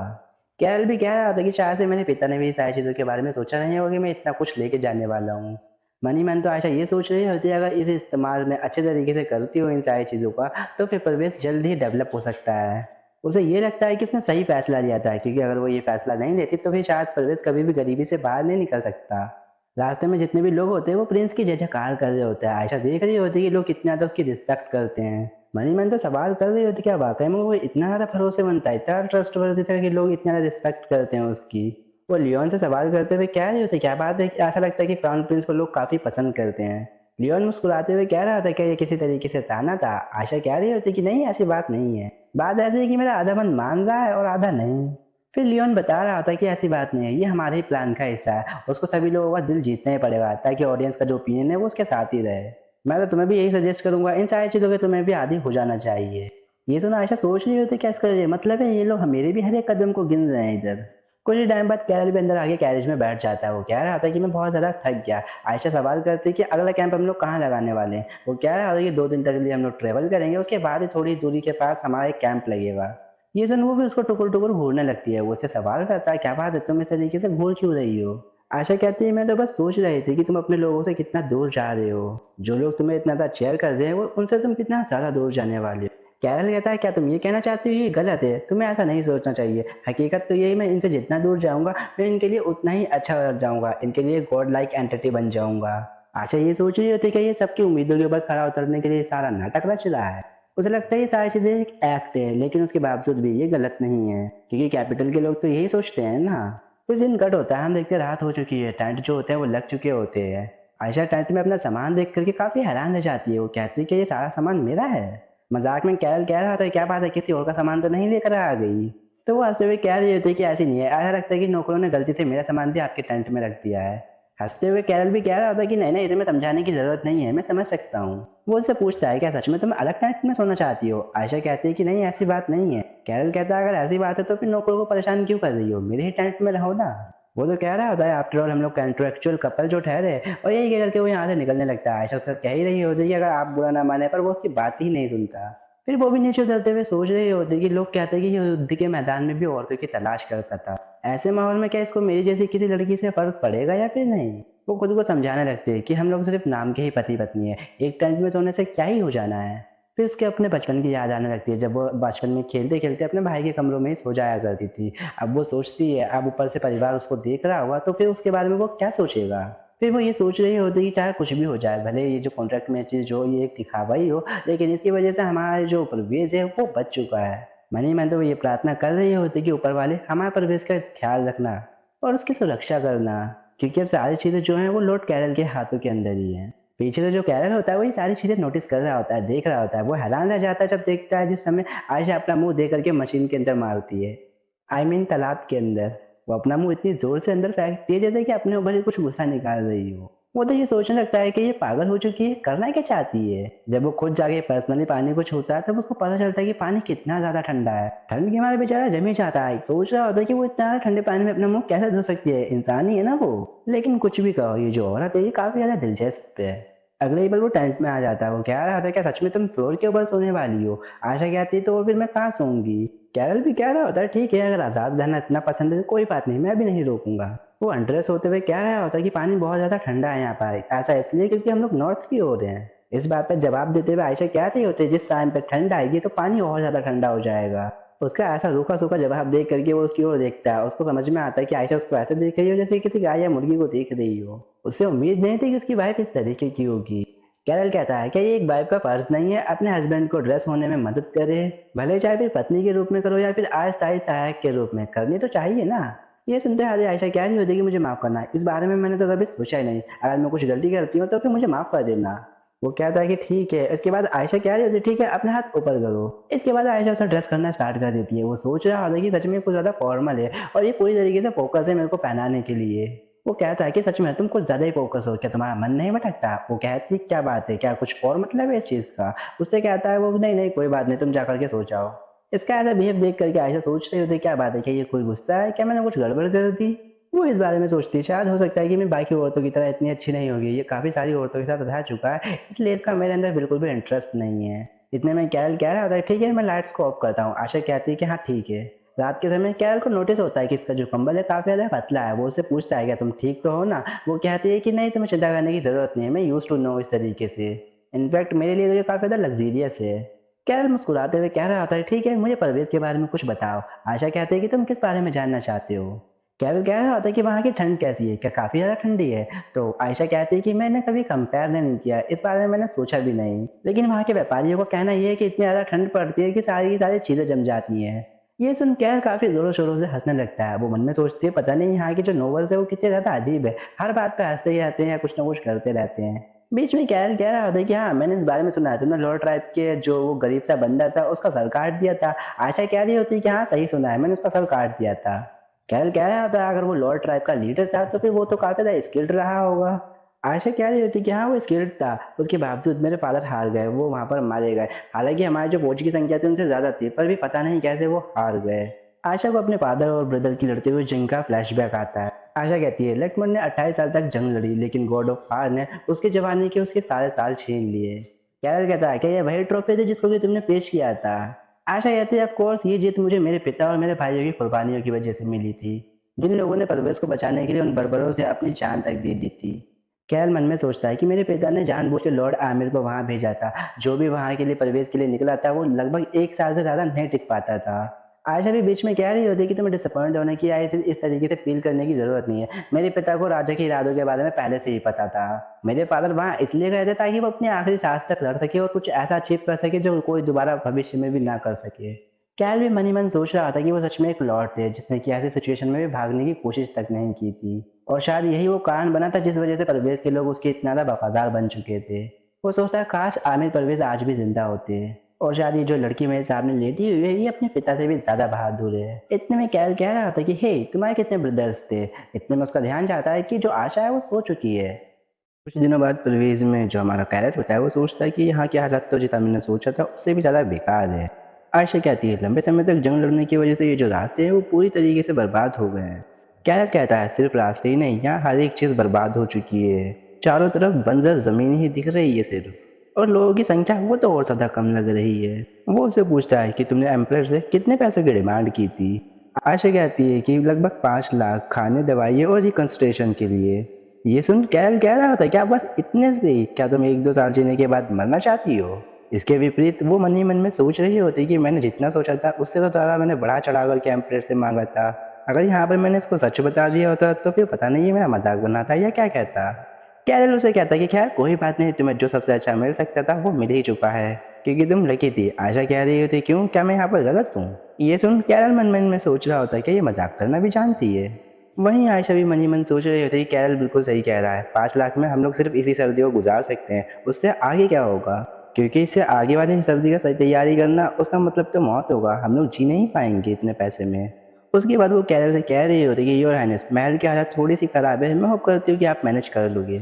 कैरल भी कह रहा था कि शायद से मेरे पिता ने भी इस सारी चीजों के बारे में सोचा नहीं होगा कि मैं इतना कुछ लेके जाने वाला हूँ। मनी मन तो आयशा ये सोच रही होती है अगर इस इस्तेमाल में अच्छे तरीके से करती हो इन सारी चीज़ों का तो फिर प्रवेश जल्द ही डेवलप हो सकता है। उसे ये लगता है कि उसने सही फैसला लिया था, क्योंकि अगर वो ये फैसला नहीं लेती तो फिर शायद प्रवेश कभी भी गरीबी से बाहर नहीं निकल सकता। रास्ते में जितने भी लोग होते हैं वो प्रिंस की जय जयकार कर रहे होते हैं। आयशा देख रही होती है कि लोग कितना ज़्यादा उसकी रिस्पेक्ट करते हैं। मनी मन तो सवाल कर रही होती क्या वाकई में वो इतना ज़्यादा भरोसेमंद था, इतना ट्रस्टवर्दी था कि लोग इतना ज़्यादा रिस्पेक्ट करते हैं उसकी। वो लियोन से सवाल करते हुए कह रहे होते क्या बात है कि ऐसा लगता है कि क्राउन प्रिंस को लोग काफी पसंद करते हैं। लियोन मुस्कुराते हुए कह रहा था क्या ये किसी तरीके से ताना था। आयशा कह रही होती कि नहीं, ऐसी बात नहीं है, बात ऐसी है कि मेरा आधा मन मान रहा है और आधा नहीं। फिर लियोन बता रहा था कि ऐसी बात नहीं है, ये हमारे ही प्लान का हिस्सा है, उसको सभी लोगों का दिल जीतना ही पड़ेगा ताकि ऑडियंस का जो ओपिनियन है वो उसके साथ ही रहे। मैं तो तुम्हें भी यही सजेस्ट करूंगा, इन सारी चीजों के तुम्हें भी आदी हो जाना चाहिए। ये सुना आयशा सोच रही होती क्या इसका ये मतलब है ये लोग मेरे भी हर एक कदम को गिन रहे हैं इधर। कुछ ही टाइम बाद कैरल भी अंदर आके कैरेज में बैठ जाता है। वो कह रहा था कि मैं बहुत ज़्यादा थक गया। आयशा सवाल करती है कि अगला कैंप हम लोग कहाँ लगाने वाले हैं। वो कह रहा था कि 2 दिन तक के लिए हम लोग ट्रेवल करेंगे, उसके बाद ही थोड़ी दूरी के पास हमारा एक कैंप लगेगा। ये सुन वो भी उसको टुकुर टुकुर घूरने लगती है। वो उससे सवाल करता है क्या बात है, तुम इस तरीके से घूर क्यों रही हो। आयशा कहती है मैं तो बस सोच रही थी कि तुम अपने लोगों से कितना दूर जा रहे हो, जो लोग तुम्हें इतना ज़्यादा चेयर कर रहे हैं वो उनसे तुम कितना ज़्यादा दूर जाने वाले हो। कैरल कहता है क्या तुम ये कहना चाहती हो ये गलत है, तुम्हें ऐसा नहीं सोचना चाहिए। हकीकत तो यही, मैं इनसे जितना दूर जाऊंगा मैं इनके लिए उतना ही अच्छा हो जाऊंगा, इनके लिए गॉड लाइक एंटिटी बन जाऊंगा। आशा ये सोच रही होती है कि ये सबकी उम्मीदों के ऊपर खरा उतरने के लिए सारा नाटक रच रहा है। उसे लगता है ये सारी चीजें एक एक्ट है, लेकिन उसके बावजूद भी ये गलत नहीं है, क्योंकि कैपिटल के लोग तो यही सोचते हैं ना। कुछ दिन कट होता है, हम देखते हैं रात हो चुकी है, टेंट जो होते हैं वो लग चुके होते हैं। आयशा टेंट में अपना सामान देख करके काफी हैरान रह जाती है। वो कहती है कि ये सारा सामान मेरा है। मजाक में कैरल कह रहा था क्या बात है, किसी और का सामान तो नहीं लेकर आ गई। तो वो हंसते हुए कह रही होती है कि ऐसी नहीं है, ऐसा लगता है कि नौकरों ने गलती से मेरा सामान भी आपके टेंट में रख दिया है। हंसते हुए कैरल भी कह रहा होता है कि नहीं नहीं, तुम्हें समझाने की जरूरत नहीं है, मैं समझ सकता हूँ। वो उससे पूछता है क्या सच में तुम अलग टेंट में सोना चाहती हो। आयशा कहती है कि नहीं ऐसी बात नहीं है। कैरल कहता है अगर ऐसी बात है तो फिर नौकरों को परेशान क्यों कर रही हो, मेरे ही टेंट में रहो ना। वो तो कह रहा होता है आफ्टर ऑल हम लोग कॉन्ट्रेक्चुअल कपल जो ठहरे, और यही कह करके वो यहाँ से निकलने लगता है। आयशा उससे कह ही रही होती है कि अगर आप बुरा ना माने, पर वो उसकी बात ही नहीं सुनता। फिर वो भी नीचे उतरते हुए सोच रहे होते कि लोग कहते हैं कि ये युद्ध के मैदान में भी औरतों की तलाश करता था, ऐसे माहौल में क्या इसको मेरी जैसी किसी लड़की से फर्क पड़ेगा या फिर नहीं। वो खुद को समझाने लगते हैं कि हम लोग सिर्फ नाम के ही पति पत्नी है, एक टेंट में सोने से क्या ही हो जाना है। फिर उसके अपने बचपन की याद आने लगती है, जब वो बचपन में खेलते खेलते अपने भाई के कमरों में ही सो जाया करती थी। अब वो सोचती है अब ऊपर से परिवार उसको देख रहा होगा तो फिर उसके बारे में वो क्या सोचेगा। फिर वो ये सोच रही होती है कि चाहे कुछ भी हो जाए, भले ये जो कॉन्ट्रैक्ट में चीज़ जो ये एक दिखावा ही हो, लेकिन इसकी वजह से हमारा जो परवेज है वो बच चुका है। मनी मन तो वो ये प्रार्थना कर रही होती कि ऊपर वाले हमारे परवेज का ख्याल रखना और उसकी सुरक्षा करना, क्योंकि अब सारी चीज़ें जो हैं वो लॉर्ड कैरल के हाथों के अंदर ही हैं। पीछे से जो कैरल होता है वो ये सारी चीज़ें नोटिस कर रहा होता है, देख रहा होता है। वो हैरान रह जाता है जब देखता है जिस समय आयशा अपना मुंह दे करके मशीन के अंदर मारती है, आई मीन तालाब के अंदर। वो अपना मुंह इतनी जोर से अंदर फेंकती है जैसे कि अपने ऊपर ही कुछ गुस्सा निकाल रही हो। वो तो ये सोचने लगता है कि ये पागल हो चुकी है, करना क्या चाहती है। जब वो खुद जाके पर्सनली पानी को छूता है तब उसको पता चलता है कि पानी कितना ज़्यादा ठंडा है। ठंड के मारे बेचारा जम ही जाता है, सोच रहा होता है कि वो इतना ज़्यादा ठंडे पानी में अपना मुँह कैसे धो सकती है, इंसान ही है ना वो। लेकिन कुछ भी कहो, ये जो औरत है ये काफ़ी ज़्यादा दिलचस्प है। अगले ही पल वो टेंट में आ जाता है, वो कह रहा था क्या सच में तुम फ्लोर के ऊपर सोने वाली हो? आशा कहती है तो फिर मैं कहाँ सोऊंगी? कैरल भी कह रहा होता है ठीक है, अगर आज़ाद रहना इतना पसंद है तो कोई बात नहीं, मैं भी नहीं रोकूंगा। वो अनड्रेस होते हुए कह रहा होता है कि पानी बहुत ज़्यादा ठंडा है यहाँ पर, ऐसा इसलिए क्योंकि हम लोग नॉर्थ की ओर हैं। इस बात पर जवाब देते हुए आयशा कह रही होती है जिस टाइम पे ठंड आएगी तो पानी और ज़्यादा ठंडा हो जाएगा। उसका ऐसा रूखा सूखा जवाब देख करके वो उसकी ओर देखता है, उसको समझ में आता है कि आयशा उसको ऐसे देख रही हो जैसे किसी गाय या मुर्गी को देख रही हो। उससे उम्मीद नहीं थी कि उसकी वाइफ इस तरीके की होगी। कैरल कहता है क्या ये एक वाइफ का फर्ज नहीं है अपने हस्बैंड को ड्रेस होने में मदद करे, भले चाहे फिर पत्नी के रूप में करो या फिर अस्थायी सहायक के रूप में, करनी तो चाहिए ना। ये सुनते हाथ आयशा कह रही होती है कि मुझे माफ़ करना, इस बारे में मैंने तो कभी सोचा ही नहीं, अगर मैं कुछ गलती करती हूँ तो फिर मुझे माफ़ कर देना। वो कहता है कि ठीक है। इसके बाद आयशा कह रही होती है ठीक है अपने हाथ ऊपर करो। इसके बाद आयशा उसे ड्रेस करना स्टार्ट कर देती है। वो सोच रहा होता है कि सच में कुछ ज़्यादा फॉर्मल है और ये पूरी तरीके से फोकस है मेरे को पहनाने के लिए। वो कहता है कि सच में तुम कुछ ज़्यादा ही फोकस हो, क्या तुम्हारा मन नहीं भटकता? वो कहती है क्या बात है, क्या कुछ और मतलब है इस चीज़ का? उससे कहता है वो नहीं नहीं कोई बात नहीं, तुम जा करके सो जाओ। इसका ऐसा बिहेव देख करके आयशा सोच रही होती है क्या बात है, क्या ये कोई गुस्सा है, क्या मैंने कुछ गड़बड़ कर दी? वो इस बारे में सोचती है शायद हो सकता है कि मैं बाकी औरतों की तरह इतनी अच्छी नहीं होगी, ये काफ़ी सारी औरतों के साथ रह चुका है इसलिए इसका मेरे अंदर बिल्कुल भी इंटरेस्ट नहीं है। इतने में कैरल कह रहा होता है ठीक है मैं लाइट्स को ऑफ करता हूँ। आशा कहती है कि हाँ ठीक है। रात के समय कैरल को नोटिस होता है कि इसका जो कंबल है काफ़ी ज़्यादा पतला है। वो उससे पूछता है क्या तुम ठीक तो हो ना? वो कहती है कि नहीं तुम्हें चिंता करने की ज़रूरत नहीं है, मैं यूज्ड टू नो इस तरीके से। इनफैक्ट मेरे लिए तो ये काफ़ी ज़्यादा लग्जीरियस है। कैरल मुस्कुराते हुए कह रहा होता है ठीक है मुझे परवेज़ के बारे में कुछ बताओ। आशा कहती है कि तुम किस बारे में जानना चाहते हो? कैरल कह रहा होता है कि वहाँ की ठंड कैसी है, क्या काफ़ी ज़्यादा ठंडी है? तो आयशा कहती है कि मैंने कभी कंपेयर नहीं किया, इस बारे में मैंने सोचा भी नहीं। लेकिन वहाँ के व्यापारियों का कहना ये है कि इतनी ज़्यादा ठंड पड़ती है कि सारी की सारी चीज़ें जम जाती हैं। ये सुन कैरल काफ़ी ज़ोरों-शोरों से हँसने लगता है। वो मन में सोचती है पता नहीं यहाँ के जो नोबल्स हैं वो कितने ज़्यादा अजीब है, हर बात पे हँसते ही रहते हैं या कुछ ना कुछ करते रहते हैं। बीच में कैरल कह रहा होता है कि हाँ, मैंने इस बारे में सुना है, तुमने लॉर्ड ट्राइब के जो वो गरीब सा बंदा था उसका सर काट दिया था। आयशा कह रही होती है कि हाँ, सही सुना है, मैंने उसका सर काट दिया था। कैरल कह रहा होता है अगर वो लॉर्ड ट्राइब का लीडर था तो फिर वो तो काफ़ी ज़्यादा स्किल्ड रहा होगा। आयशा कह रही होती कि हाँ वो स्किल्ड था, उसके बावजूद मेरे फादर हार गए, वो वहाँ पर मारे गए। हालांकि हमारे जो फौज की संख्या थी उनसे ज़्यादा थी पर भी पता नहीं कैसे वो हार गए। आयशा को अपने फादर और ब्रदर की लड़ते हुए जंग का फ्लैशबैक आता है। आयशा कहती है लक्ष्मण ने 28 साल तक जंग लड़ी लेकिन गॉड ऑफ वार ने उसकी जवानी के उसके सारे साल छीन लिए। कैरल कहता है क्या ये वही ट्रॉफी थी जिसको कि तुमने पेश किया था? आशा कहती है ऑफ कोर्स ये जीत मुझे मेरे पिता और मेरे भाइयों की कुर्बानियों की वजह से मिली थी, जिन लोगों ने परवेज को बचाने के लिए उन बर्बरों से अपनी जान तक दे दी थी। कैरल मन में सोचता है कि मेरे पिता ने जानबूझ के लॉर्ड आमिर को वहां भेजा था। जो भी वहां के लिए प्रवेश के लिए निकला था वो लगभग 1 साल से ज्यादा नहीं टिक पाता था। आयशा भी बीच में कह रही होती है कि तुम्हें डिसअपॉइंट होने की या फिर इस तरीके से फील करने की जरूरत नहीं है, मेरे पिता को राजा के इरादों के बारे में पहले से ही पता था। मेरे फादर वहाँ इसलिए गए थे ताकि वो अपनी आखिरी सांस तक लड़ सके और कुछ ऐसा अचीव कर सके जो कोई दोबारा भविष्य में भी ना कर सके। कैल भी मन ही मन सोच रहा था कि वो सच में एक लॉर्ड थे जिसने कि ऐसी सिचुएशन में भी भागने की कोशिश तक नहीं की थी, और शायद यही वो कारण बना था जिस वजह से परवेज के लोग उसके इतना ज़्यादा वफादार बन चुके थे। वो सोचता है काश आमिर परवेज आज भी जिंदा होते, और शायद ये जो लड़की मेरे सामने लेटी हुई है ये अपने पिता से भी ज़्यादा बहादुर है। इतने में कैल कह रहा था कि हे तुम्हारे कितने ब्रदर्स थे? इतने में उसका ध्यान जाता है कि जो आशा है वो सो चुकी है। कुछ दिनों बाद परवेज में जो हमारा कैरेट होता है वो सोचता है कि यहाँ की हालत तो जितना मैंने सोचा था उससे भी ज़्यादा बेकार है। आयशा कहती है लंबे समय तक जंग लड़ने की वजह से ये जो रास्ते हैं वो पूरी तरीके से बर्बाद हो गए हैं। कैरेट कहता है सिर्फ रास्ते ही नहीं, यहाँ हर एक चीज़ बर्बाद हो चुकी है। चारों तरफ बंजर ज़मीन ही दिख रही है सिर्फ, और लोगों की संख्या वो तो और ज़्यादा कम लग रही है। वो उससे पूछता है कि तुमने एम्परर से कितने पैसों की डिमांड की थी? आयशा कहती है कि लगभग 5 लाख खाने दवाइयाँ और रिकंस्ट्रेशन के लिए। ये सुन कैरल कह रहा होता है क्या बस इतने से? क्या तुम 1-2 साल जीने के बाद मरना चाहती हो? इसके विपरीत वो मन ही मन में सोच रही होती कि मैंने जितना सोचा था उससे तो ज़्यादा मैंने बढ़ा चढ़ा कर के एम्परर से मांगा था। अगर यहाँ पर मैंने इसको सच बता दिया होता तो फिर पता नहीं ये मेरा मजाक बनाता या क्या कहता। कैरल उसे कहता कि खैर कोई बात नहीं, तुम्हें जो सबसे अच्छा मिल सकता था वो मिल ही चुका है क्योंकि तुम लकी थी। आयशा कह रही होती क्यों, क्या मैं यहाँ पर गलत हूँ? ये सुन कैरल मन मन में सोच रहा होता है कि ये मजाक करना भी जानती है। वहीं आयशा भी मन ही मन सोच रही होती है कि कैरल बिल्कुल सही कह रहा है, 5 लाख में हम लोग सिर्फ इसी सर्दियों को गुजार सकते हैं, उससे आगे क्या होगा? क्योंकि इससे आगे वाली सर्दी का सही तैयारी करना उसका मतलब तो मौत होगा, हम लोग जी नहीं पाएंगे इतने पैसे में। उसके बाद वो कैरल से कह रही होती है कि योर हाइनेस महल की हालत थोड़ी सी खराब है, मैं होप करती हूँ कि आप मैनेज कर लोगे।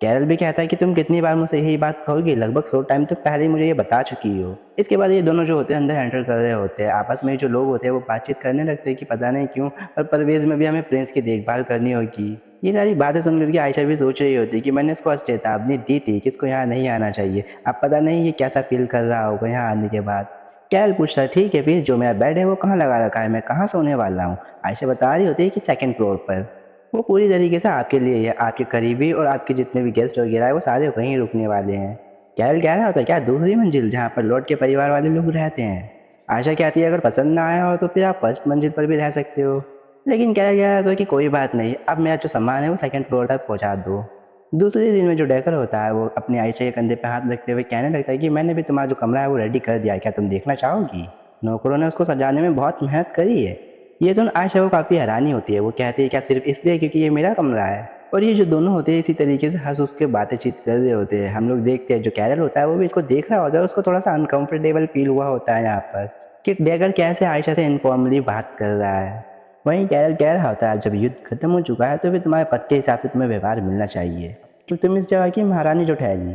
कैरल भी कहता है कि तुम कितनी बार मुझसे यही बात कहोगी, लगभग 100 टाइम तो पहले ही मुझे ये बता चुकी हो। इसके बाद ये दोनों जो होते हैं अंदर एंटर कर रहे होते हैं। आपस में जो लोग होते हैं वो बातचीत करने लगते हैं कि पता नहीं क्यों, पर परवेज़ में भी हमें प्रिंस की देखभाल करनी होगी। ये सारी बातें सुन कर के आयशा भी सोच रही होती है कि मैंने इसको आज चेतावनी दी थी कि इसको यहाँ नहीं आना चाहिए। अब पता नहीं ये कैसा फ़ील कर रहा होगा यहाँ आने के बाद। कैरल पूछता है, ठीक है फिर जो मेरा बेड है वो कहाँ लगा रखा है, मैं कहाँ सोने वाला हूँ? आयशा बता रही होती है कि 2nd फ्लोर पर। वो पूरी तरीके से आपके लिए ही है, आपके करीबी और आपके जितने भी गेस्ट वगैरह है वो सारे वहीं रुकने वाले हैं। कैरल कह रहा होता है, क्या दूसरी मंजिल जहाँ पर लॉर्ड के परिवार वाले लोग रहते हैं? आयशा कहती है, अगर पसंद ना आया हो तो फिर आप फर्स्ट मंजिल पर भी रह सकते हो। लेकिन कैरल कह रहा था कि कोई बात नहीं, अब मेरा जो सामान है वो 2nd फ्लोर तक पहुँचा दो। दूसरे दिन में जो डेकर होता है वो अपनी आयशा के कंधे पे हाथ रखते हुए कहने लगता है कि मैंने भी तुम्हारा जो कमरा है वो रेडी कर दिया है, क्या तुम देखना चाहोगी? नौकरों ने उसको सजाने में बहुत मेहनत करी है। ये सुन आयशा को काफ़ी हैरानी होती है। वो कहती है, क्या सिर्फ इसलिए क्योंकि ये मेरा कमरा है? और ये जो दोनों होते हैं इसी तरीके से हंस उस के बातचीत कर रहे होते हैं। हम लोग देखते हैं जो कैरल होता है वो भी इसको देख रहा होता है, उसको थोड़ा सा अनकंफर्टेबल फील हुआ होता है यहाँ पर कि डेगर कैसे आयशा से इनफॉर्मली बात कर रहा है। वहीं कैरल कह रहा होता है, अब जब युद्ध खत्म हो चुका है तो फिर तुम्हारे पद के हिसाब से तुम्हें व्यवहार मिलना चाहिए, तो तुम इस जगह की महारानी जो ठहरी।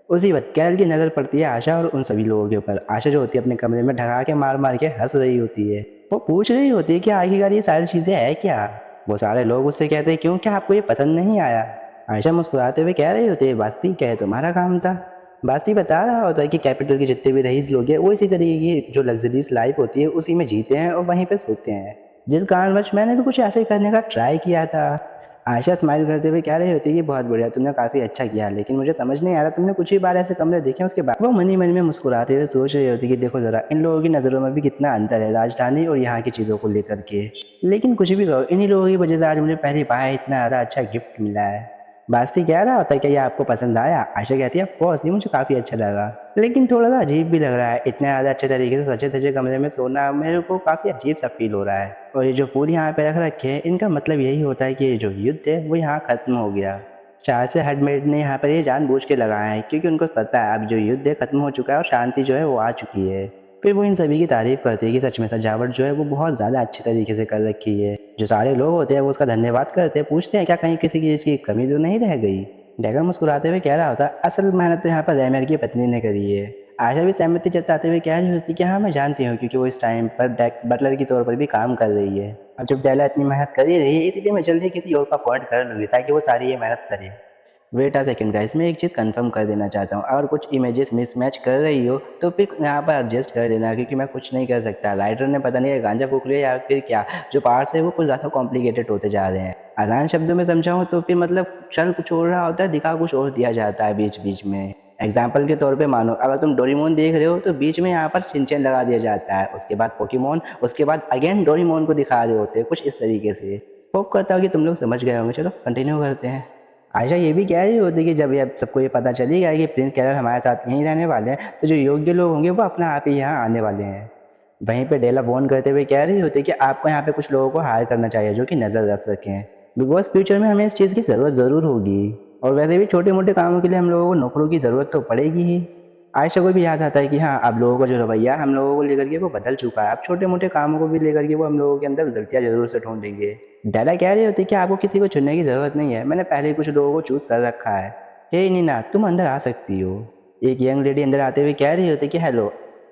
उसी वक्त कैरल की नज़र पड़ती है आशा और उन सभी लोगों के ऊपर। आशा जो होती है अपने कमरे में ढका के मार मार के हंस रही होती है। वो पूछ रही होती है कि आखिरकार ये सारी चीज़ें है क्या? वो सारे लोग उससे कहते हैं, क्यों, क्या आपको ये पसंद नहीं आया? आयशा मुस्कुराते हुए कह रही होती है, बास्ती क्या है तुम्हारा काम था? बास्ती बता रहा होता है कि कैपिटल के जितने भी रईस लोग हैं वो इसी तरीके की जो लग्जरीज लाइफ होती है उसी में जीते हैं और वहीं पे सोते हैं, जिस कारणवश मैंने भी कुछ ऐसे करने का ट्राई किया था। आयशा स्माइल करते हुए कह रही होती है कि बहुत बढ़िया, तुमने काफ़ी अच्छा किया, लेकिन मुझे समझ नहीं आ रहा, तुमने कुछ ही बार ऐसे कमरे देखे उसके बाद। वो मनी मन में मुस्कुराते हुए सोच रही होती कि देखो ज़रा इन लोगों की नज़रों में भी कितना अंतर है राजधानी और यहाँ की चीज़ों को लेकर के। लेकिन कुछ भी कहो, इन्हीं लोगों की वजह से आज मुझे पहली बार इतना ज़्यादा अच्छा गिफ्ट मिला है। बास्ती कह रहा होता है, क्या ये आपको पसंद आया? आयशा कहती है, ऑफ कोर्स, ये मुझे काफ़ी अच्छा लगा, लेकिन थोड़ा सा अजीब भी लग रहा है। इतने ज़्यादा अच्छे तरीके से सजे धजे कमरे में सोना मेरे को काफ़ी अजीब सा फील हो रहा है। और ये जो फूल यहाँ पे रख रखे हैं इनका मतलब यही होता है कि ये जो युद्ध है वो यहाँ ख़त्म हो गया। शायद से हेडमेड ने यहाँ पर ये जानबूझ के लगाया है क्योंकि उनको पता है अब जो युद्ध है ख़त्म हो चुका है और शांति जो है वो आ चुकी है। फिर वो इन सभी की तारीफ़ करती है कि सच में सजावट जो है वो बहुत ज़्यादा अच्छे तरीके से कर रखी है। जो सारे लोग होते हैं वो उसका धन्यवाद करते हैं, पूछते हैं क्या कहीं किसी चीज़ की कमी तो नहीं रह गई? डैगर मुस्कुराते हुए कह रहा होता है, असल मेहनत तो यहाँ पर रैमेर की पत्नी ने करी है। आयशा भी सहमति जताते हुए कह रही होती कि हाँ मैं जानती हूँ, क्योंकि वो इस टाइम पर बटलर के तौर पर भी काम कर रही है। अब जब डेला इतनी मेहनत कर ही रही है इसीलिए मैं जल्दी किसी और का अपॉइंट कर लूँगी ताकि वो सारी ये मेहनत करे। वेट अ सेकंड गाइस, मैं एक चीज़ कंफर्म कर देना चाहता हूँ, अगर कुछ इमेजेस मिसमैच कर रही हो तो फिर यहाँ पर एडजस्ट कर देना, क्योंकि मैं कुछ नहीं कर सकता। राइटर ने पता नहीं गांजा फूक लिया या फिर क्या, जो पार्ट्स है वो कुछ ज़्यादा कॉम्प्लिकेटेड होते जा रहे हैं। आसान शब्दों में समझाऊँ तो फिर मतलब चल कुछ और रहा होता है, दिखा कुछ और दिया जाता है बीच बीच में। एग्जाम्पल के तौर पे मानो अगर तुम डोरेमोन देख रहे हो तो बीच में यहाँ पर शिनचैन लगा दिया जाता है, उसके बाद पोकेमोन, उसके बाद अगेन डोरेमोन को दिखा रहे होते हैं, कुछ इस तरीके से। होप करता हूँ कि तुम लोग समझ गए होंगे। चलो कंटिन्यू करते हैं। आयशा ये भी कह रही होती कि जब ये सबको ये पता चली गया कि प्रिंस कैरल हमारे साथ यहीं रहने वाले हैं तो जो योग्य लोग होंगे वो अपना आप ही यहाँ आने वाले हैं। वहीं पे डेला बोन करते हुए कह रही होती कि आपको यहाँ पे कुछ लोगों को हायर करना चाहिए जो कि नज़र रख सकें, बिकॉज फ्यूचर में हमें इस चीज़ की ज़रूरत ज़रूर होगी, और वैसे भी छोटे मोटे कामों के लिए हम लोगों को नौकरों की ज़रूरत तो पड़ेगी ही। आयशा को भी याद आता है कि हाँ अब लोगों का जो रवैया हम लोगों को लेकर के वो बदल चुका है, अब छोटे मोटे कामों को भी लेकर के वो हम लोगों के अंदर गलतियाँ ज़रूर से ढूंढेंगे। डायला कह रही होती कि आपको किसी को चुनने की ज़रूरत नहीं है, मैंने पहले ही कुछ लोगों को चूज़ कर रखा है। हे नीना, तुम अंदर आ सकती हो। एक यंग लेडी अंदर आते हुए कह रही होती कि hello,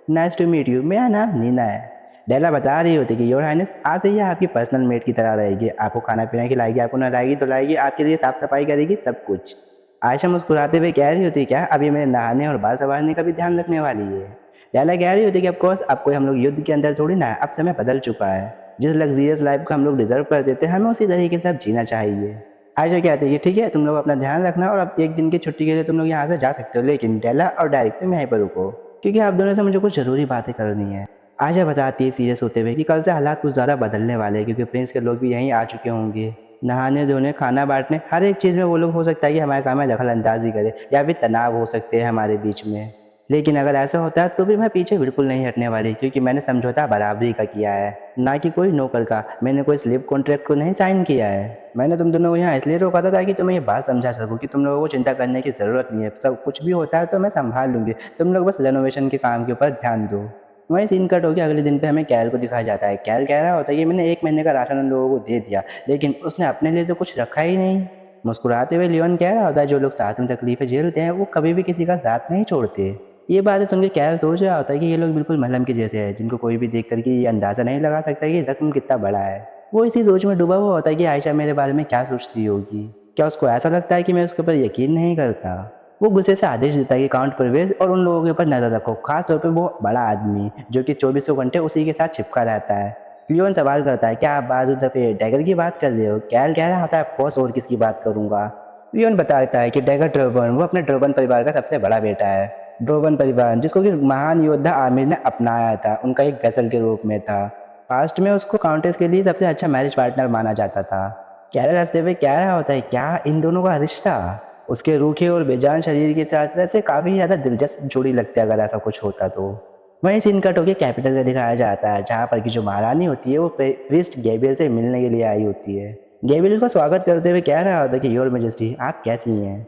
nice to meet you, मेरा नाम नीना है। डेला बता रही होती कि योर हाइनेस आज से ये आपकी पर्सनल मेट की तरह रहेगी, आपको खाना पीना खिलाएगी, आपको नहलाएगी धुलाएगी, आपके लिए साफ़ सफाई करेगी, सब कुछ। आयशा मुस्कुराते हुए कह रही होती क्या अब ये मेरे नहाने और बाल संवारने का भी ध्यान रखने वाली है? लैला कह रही होती कि ऑफकोर्स अब कोई हम लोग युद्ध के अंदर थोड़ी ना है, अब समय बदल चुका है, जिस लग्जरियस लाइफ को हम लोग डिजर्व करते थे हमें उसी तरीके से अब जीना चाहिए। आयशा कहती है कि ठीक है तुम लोग अपना ध्यान रखना और अब एक दिन की छुट्टी के लिए तुम लोग यहाँ से जा सकते हो, लेकिन डेला और डायरेक्ट तुम यहीं पर रुको क्योंकि आप दोनों से मुझे कुछ ज़रूरी बातें करनी है। आयशा बताती है सीरियस होते हुए कि कल से हालात कुछ ज़्यादा बदलने वाले हैं क्योंकि प्रिंस के लोग भी यहीं आ चुके होंगे। नहाने धोने खाना बांटने हर एक चीज़ में वो लोग हो सकता है कि हमारे काम में दखल अंदाजी करे या फिर तनाव हो सकते हैं हमारे बीच में, लेकिन अगर ऐसा होता है तो भी मैं पीछे बिल्कुल नहीं हटने वाली क्योंकि मैंने समझौता बराबरी का किया है, ना कि कोई नौकर का। मैंने कोई स्लीप कॉन्ट्रैक्ट को नहीं साइन किया है। मैंने तुम दोनों को यहाँ इसलिए रोका था ताकि तुम्हें ये बात समझा सकूँ कि तुम लोगों को चिंता करने की ज़रूरत नहीं है, सब कुछ भी होता है तो मैं संभाल लूँगी, तुम लोग बस रेनोवेशन के काम के ऊपर ध्यान दो। वहीं सीन कट हो गया, अगले दिन पे हमें कैल को दिखाया जाता है। कैल कह रहा होता है कि मैंने 1 महीने का राशन उन लोगों को दे दिया, लेकिन उसने अपने लिए तो कुछ रखा ही नहीं। मुस्कुराते हुए लियोन कह रहा होता है जो लोग साथ में तकलीफें झेलते हैं वो कभी भी किसी का साथ नहीं छोड़ते। ये बातें सुन के कैरल सोच रहा होता है कि ये लोग बिल्कुल मलहम के जैसे हैं जिनको कोई भी देख करके ये अंदाज़ा नहीं लगा सकता कि जख्म कितना बड़ा है। वो इसी सोच में डूबा हुआ होता है कि आयशा मेरे बारे में क्या सोचती होगी। क्या उसको ऐसा लगता है कि मैं उसके ऊपर यकीन नहीं करता। वो गुस्से से आदेश देता है कि काउंट परवेज और उन लोगों के ऊपर नज़र रखो, खास तौर पे वो बड़ा आदमी जो कि 24 घंटे उसी के साथ चिपका रहता है। लियोन सवाल करता है क्या आप बाजू दफे डैगर की बात कर रहे हो। कैल कह रहा होता है ऑफकोर्स और किसकी बात करूंगा। लियोन बताता है कि डैगर ड्रोवन वो अपने ड्रोवन परिवार का सबसे बड़ा बेटा है। ड्रोवन परिवार जिसको कि महान योद्धा आमिर ने अपनाया था, उनका एक गजल के रूप में था। पास्ट में उसको काउंटेस के लिए सबसे अच्छा मैरिज पार्टनर माना जाता था। कैरल हंसते हुए कह रहा होता है क्या इन दोनों का रिश्ता उसके रूखे और बेजान शरीर के साथ वैसे काफ़ी ज़्यादा दिलचस्प जोड़ी लगती है अगर ऐसा कुछ होता तो। वहीं सीन कट होकर कैपिटल का दिखाया जाता है जहाँ पर कि जो महारानी होती है वो प्रिस्ट गैब्रियल से मिलने के लिए आई होती है। गैब्रियल को स्वागत करते हुए कह रहा होता है कि योर मैजेस्टी आप कैसी हैं।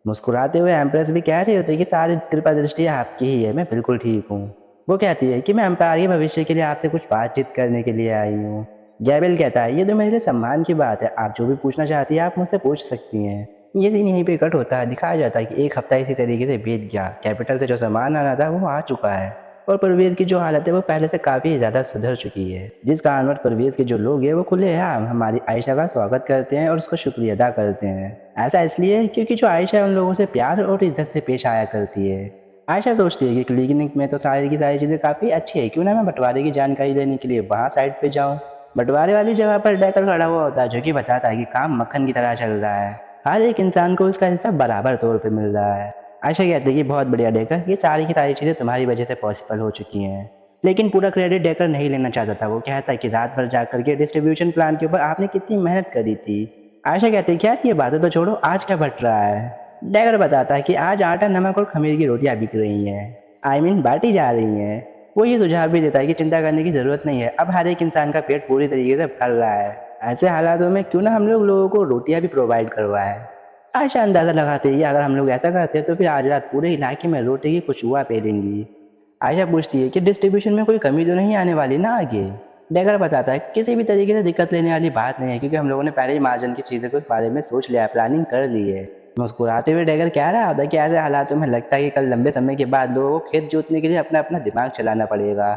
मुस्कुराते हुए एम्प्रेस भी कह रही होती है कि सारी कृपा दृष्टि आपकी ही है, मैं बिल्कुल ठीक हूँ। वो कहती है कि मैं एम्पायर के भविष्य के लिए आपसे कुछ बातचीत करने के लिए आई हूँ। गैब्रियल कहता है ये तो मेरे लिए सम्मान की बात है, आप जो भी पूछना चाहती है आप मुझसे पूछ सकती हैं। ये सीन यहीं पे कट होता है, दिखाया जाता है कि एक हफ्ता इसी तरीके से बीत गया, कैपिटल से जो सामान आना था वो आ चुका है और परवेज की जो हालत है वो पहले से काफ़ी ज़्यादा सुधर चुकी है। जिस कारणवश परवेज के जो लोग हैं वो खुलेआम हमारी आयशा का स्वागत करते हैं और उसका शुक्रिया अदा करते हैं। ऐसा इसलिए क्योंकि जो आयशा उन लोगों से प्यार और इज्जत से पेश आया करती है। आयशा सोचती है कि क्लिनिक में तो सारी की सारी चीज़ें काफ़ी अच्छी है, क्यों ना मैं बंटवारे की जानकारी लेने के लिए वहाँ साइड पे जाऊँ। बंटवारे वाली जगह पर डैकर खड़ा हुआ होता है जो कि बताता है कि काम मक्खन की तरह चल रहा है, हर एक इंसान को उसका हिस्सा बराबर तौर पे मिल रहा है। आयशा कहती है कि बहुत बढ़िया डेकर, ये सारी की सारी चीज़ें तुम्हारी वजह से पॉसिबल हो चुकी हैं। लेकिन पूरा क्रेडिट डेकर नहीं लेना चाहता था। वो कहता है कि रात भर जाकर के डिस्ट्रीब्यूशन प्लान के ऊपर आपने कितनी मेहनत करी थी। आयशा कहती है क्या ये बातें तो छोड़ो, आज क्या बट रहा है। डेकर बताता है कि आज आटा नमक और खमीर की रोटियां बिक रही हैं, बांटी जा रही हैं। वो ये सुझाव भी देता है कि चिंता करने की ज़रूरत नहीं है, अब हर एक इंसान का पेट पूरी तरीके से भर रहा है। ऐसे हालातों में क्यों ना हम लोगों को रोटियां भी प्रोवाइड करवाएं। आयशा अंदाज़ा लगाती है कि अगर हम लोग ऐसा करते हैं तो फिर आज रात पूरे इलाके में रोटी की खुशबुआ फैलेंगी। आयशा पूछती है कि डिस्ट्रीब्यूशन में कोई कमी तो नहीं आने वाली ना आगे। डेगर बताता है किसी भी तरीके से दिक्कत लेने वाली बात नहीं है, क्योंकि हम लोगों ने पहले ही मार्जिन की चीज़ों के बारे में सोच लिया, प्लानिंग कर ली है। मुस्कुराते हुए डेगर कह रहा होता है कि ऐसे हालातों में लगता है कि कल लंबे समय के बाद लोगों को खेत जोतने के लिए अपना अपना दिमाग चलाना पड़ेगा।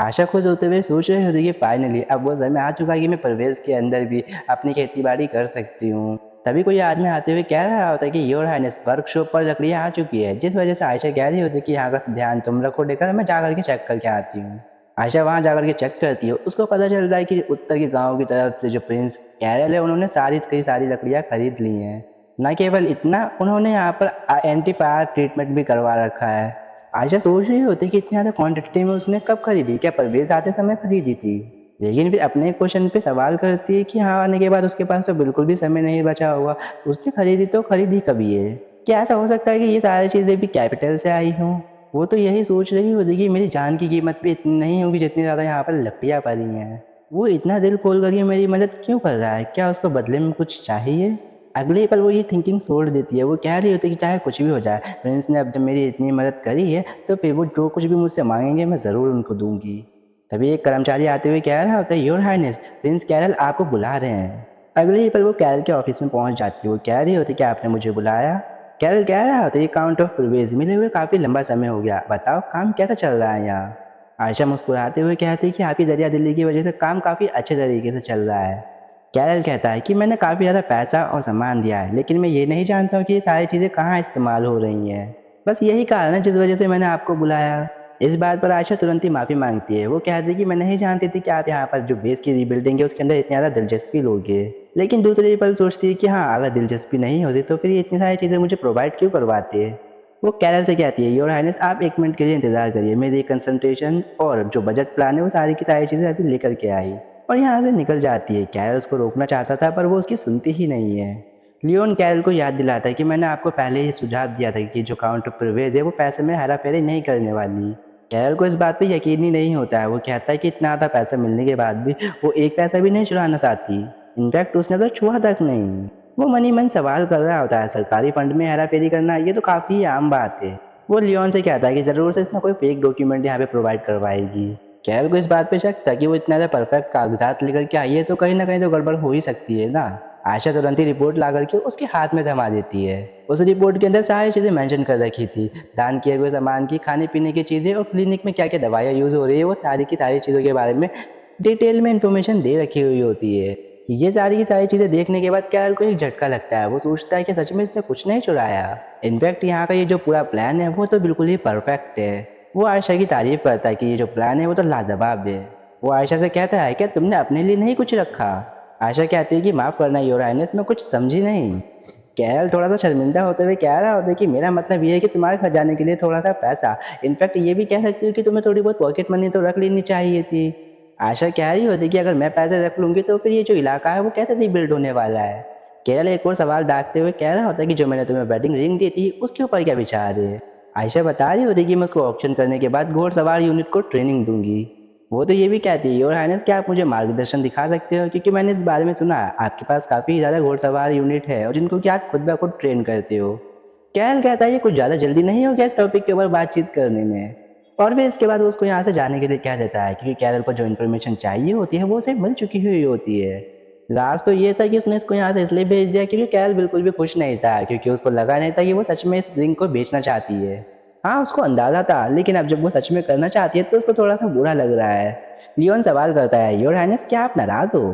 आशा खुश होते हुए सोच रही होती है कि फाइनली अब वो समय आ चुका है कि मैं परवेज के अंदर भी अपनी खेती बाड़ी कर सकती हूँ। तभी कोई आदमी आते हुए कह रहा होता है कि योर हाइनेस वर्कशॉप पर लकड़ियाँ आ चुकी है, जिस वजह से आयशा कह रही होती है कि यहाँ का ध्यान तुम रखो डेकर, मैं जाकर के चेक करके आती हूँ। आयशा वहाँ जाकर के चेक करती है, उसको पता चलता है कि उत्तर के गाँव की तरफ से जो प्रिंस कैरल है उन्होंने कई सारी लकड़ियाँ खरीद ली हैं। न केवल इतना, उन्होंने यहाँ पर एंटी फायर ट्रीटमेंट भी करवा रखा है। आयशा सोच रही होती कि इतनी ज़्यादा क्वांटिटी में उसने कब खरीदी, क्या परवेज आते समय खरीदी थी। लेकिन फिर अपने क्वेश्चन पे सवाल करती है कि हाँ आने के बाद उसके पास तो बिल्कुल भी समय नहीं बचा हुआ, उसने खरीदी तो खरीदी कभी है। क्या ऐसा हो सकता है कि ये सारी चीज़ें भी कैपिटल से आई हों। वो तो यही सोच रही होती कि मेरी जान की कीमत भी इतनी नहीं होगी जितनी ज़्यादा यहाँ पर लकड़ियाँ पड़ी हैं। वो इतना दिल खोल करके मेरी मदद क्यों कर रहा है, क्या उसको बदले में कुछ चाहिए। अगले पल वो ये थिंकिंग छोड़ देती है। वो कह रही होती है कि चाहे कुछ भी हो जाए, प्रिंस ने अब जब मेरी इतनी मदद करी है तो फिर वो जो कुछ भी मुझसे मांगेंगे मैं ज़रूर उनको दूंगी। तभी एक कर्मचारी आते हुए कह रहा होता है योर हाइनेस प्रिंस कैरल आपको बुला रहे हैं। अगले ही पल वो कैरल के ऑफिस में पहुंच जाती है। वो कह रही होती कि आपने मुझे बुलाया। कैरल कह रहा होता है ये काउंट ऑफ प्रिवेज मिले हुए काफ़ी लंबा समय हो गया, बताओ काम कैसा चल रहा है यहाँ। आयशा मुस्कुराते हुए कहती है कि आपकी दरिया दिल्ली की वजह से काम काफ़ी अच्छे तरीके से चल रहा है। कैरल कहता है कि मैंने काफ़ी ज़्यादा पैसा और सामान दिया है, लेकिन मैं ये नहीं जानता हूँ कि ये सारी चीज़ें कहाँ इस्तेमाल हो रही हैं। बस यही कारण है जिस वजह से मैंने आपको बुलाया। इस बात पर आयशा तुरंत ही माफ़ी मांगती है। वो कहती है कि मैं नहीं जानती थी कि आप यहाँ पर जो बेस की रीबिल्डिंग है उसके अंदर इतनी ज़्यादा दिलचस्पी लोगे। लेकिन दूसरी पल सोचती है कि हाँ अगर दिलचस्पी नहीं होती तो फिर ये इतनी सारी चीज़ें मुझे प्रोवाइड क्यों करवाते। वो कैरल से कहती है योर हाइनेस आप 1 मिनट के लिए इंतज़ार करिए, मेरी कंसंट्रेशन और जो बजट प्लान है वो सारी की सारी चीज़ें अभी लेकर के आई और यहाँ से निकल जाती है। कैरल उसको रोकना चाहता था पर वो उसकी सुनती ही नहीं है। लियोन कैरल को याद दिलाता है कि मैंने आपको पहले ही सुझाव दिया था कि जो काउंटर प्रिवेज है वो पैसे में हेरा फेरी नहीं करने वाली। कैरल को इस बात पे यकीन ही नहीं होता है। वो कहता है कि इतना ज़्यादा पैसा मिलने के बाद भी वो एक पैसा भी नहीं चुराना चाहती। इनफैक्ट उसने तो छुआ तक नहीं। वो मनी मन सवाल कर रहा होता है सरकारी फंड में हेरा फेरी करना ये तो काफ़ी आम बात है। वो लियोन से कहता है कि ज़रूर से इसने कोई फेक डॉक्यूमेंट यहाँ पे प्रोवाइड करवाएगी। कैरल को इस बात पे शक था कि वो इतना ज़्यादा परफेक्ट कागजात लेकर के आई है तो कहीं ना कहीं तो गड़बड़ हो ही सकती है ना। आयशा तुरंत ही रिपोर्ट ला करके उसके हाथ में थमा देती है। उस रिपोर्ट के अंदर सारी चीज़ें मेंशन कर रखी थी, दान किए हुए सामान की, खाने पीने की चीज़ें और क्लिनिक में क्या क्या दवाइयाँ यूज़ हो रही है, वो सारी की सारी चीज़ों के बारे में डिटेल में इन्फॉर्मेशन दे रखी हुई होती है। ये सारी की सारी चीज़ें देखने के बाद कैरल को एक झटका लगता है। वो सोचता है कि सच में इसने कुछ नहीं चुराया। इनफैक्ट यहाँ का ये जो पूरा प्लान है वो तो बिल्कुल ही परफेक्ट है। वो आयशा की तारीफ करता है कि ये जो प्लान है वो तो लाजवाब है। वो आयशा से कहता है क्या तुमने अपने लिए नहीं कुछ रखा? आयशा कहती है कि माफ़ करना योर हाइनेस, मैं कुछ समझी नहीं। कैरल थोड़ा सा शर्मिंदा होते हुए कह रहा होता है कि मेरा मतलब ये है कि तुम्हारे घर जाने के लिए थोड़ा सा पैसा, इनफैक्ट ये भी कह सकती हूँ कि तुम्हें थोड़ी बहुत पॉकेट मनी तो रख लेनी चाहिए थी। आशा कह रही होती कि अगर मैं पैसे रख लूँगी तो फिर ये जो इलाका है वो कैसे रिबिल्ड होने वाला है। केरल एक और सवाल दागते हुए कह रहा होता है कि जो मैंने तुम्हें वेडिंग रिंग दी थी उसके ऊपर क्या विचार है। आयशा बता रही होती कि मैं उसको ऑक्शन करने के बाद घोड़सवार यूनिट को ट्रेनिंग दूंगी। वो तो ये भी कहती है योर हाइनेस क्या आप मुझे मार्गदर्शन दिखा सकते हो, क्योंकि मैंने इस बारे में सुना है आपके पास काफ़ी ज़्यादा घोड़सवार यूनिट है और जिनको कि आप खुद ब खुद ट्रेन करते हो। कैल कहता है ये कुछ ज़्यादा जल्दी नहीं हो गया इस टॉपिक के ऊपर बातचीत करने में। और फिर इसके बाद वो उसको यहाँ से जाने के लिए कह देता है, क्योंकि कैरल को जो इन्फॉर्मेशन चाहिए होती है वो उसे मिल चुकी हुई होती है। राज तो ये था कि उसने इसको यहाँ से इसलिए भेज दिया क्योंकि कैरल बिल्कुल भी खुश नहीं था, क्योंकि उसको लगा नहीं था कि वो सच में इस रिंग को बेचना चाहती है। हाँ, उसको अंदाजा था, लेकिन अब जब वो सच में करना चाहती है तो उसको थोड़ा सा बुरा लग रहा है। लियोन सवाल करता है योर हाइनेस क्या आप नाराज हो?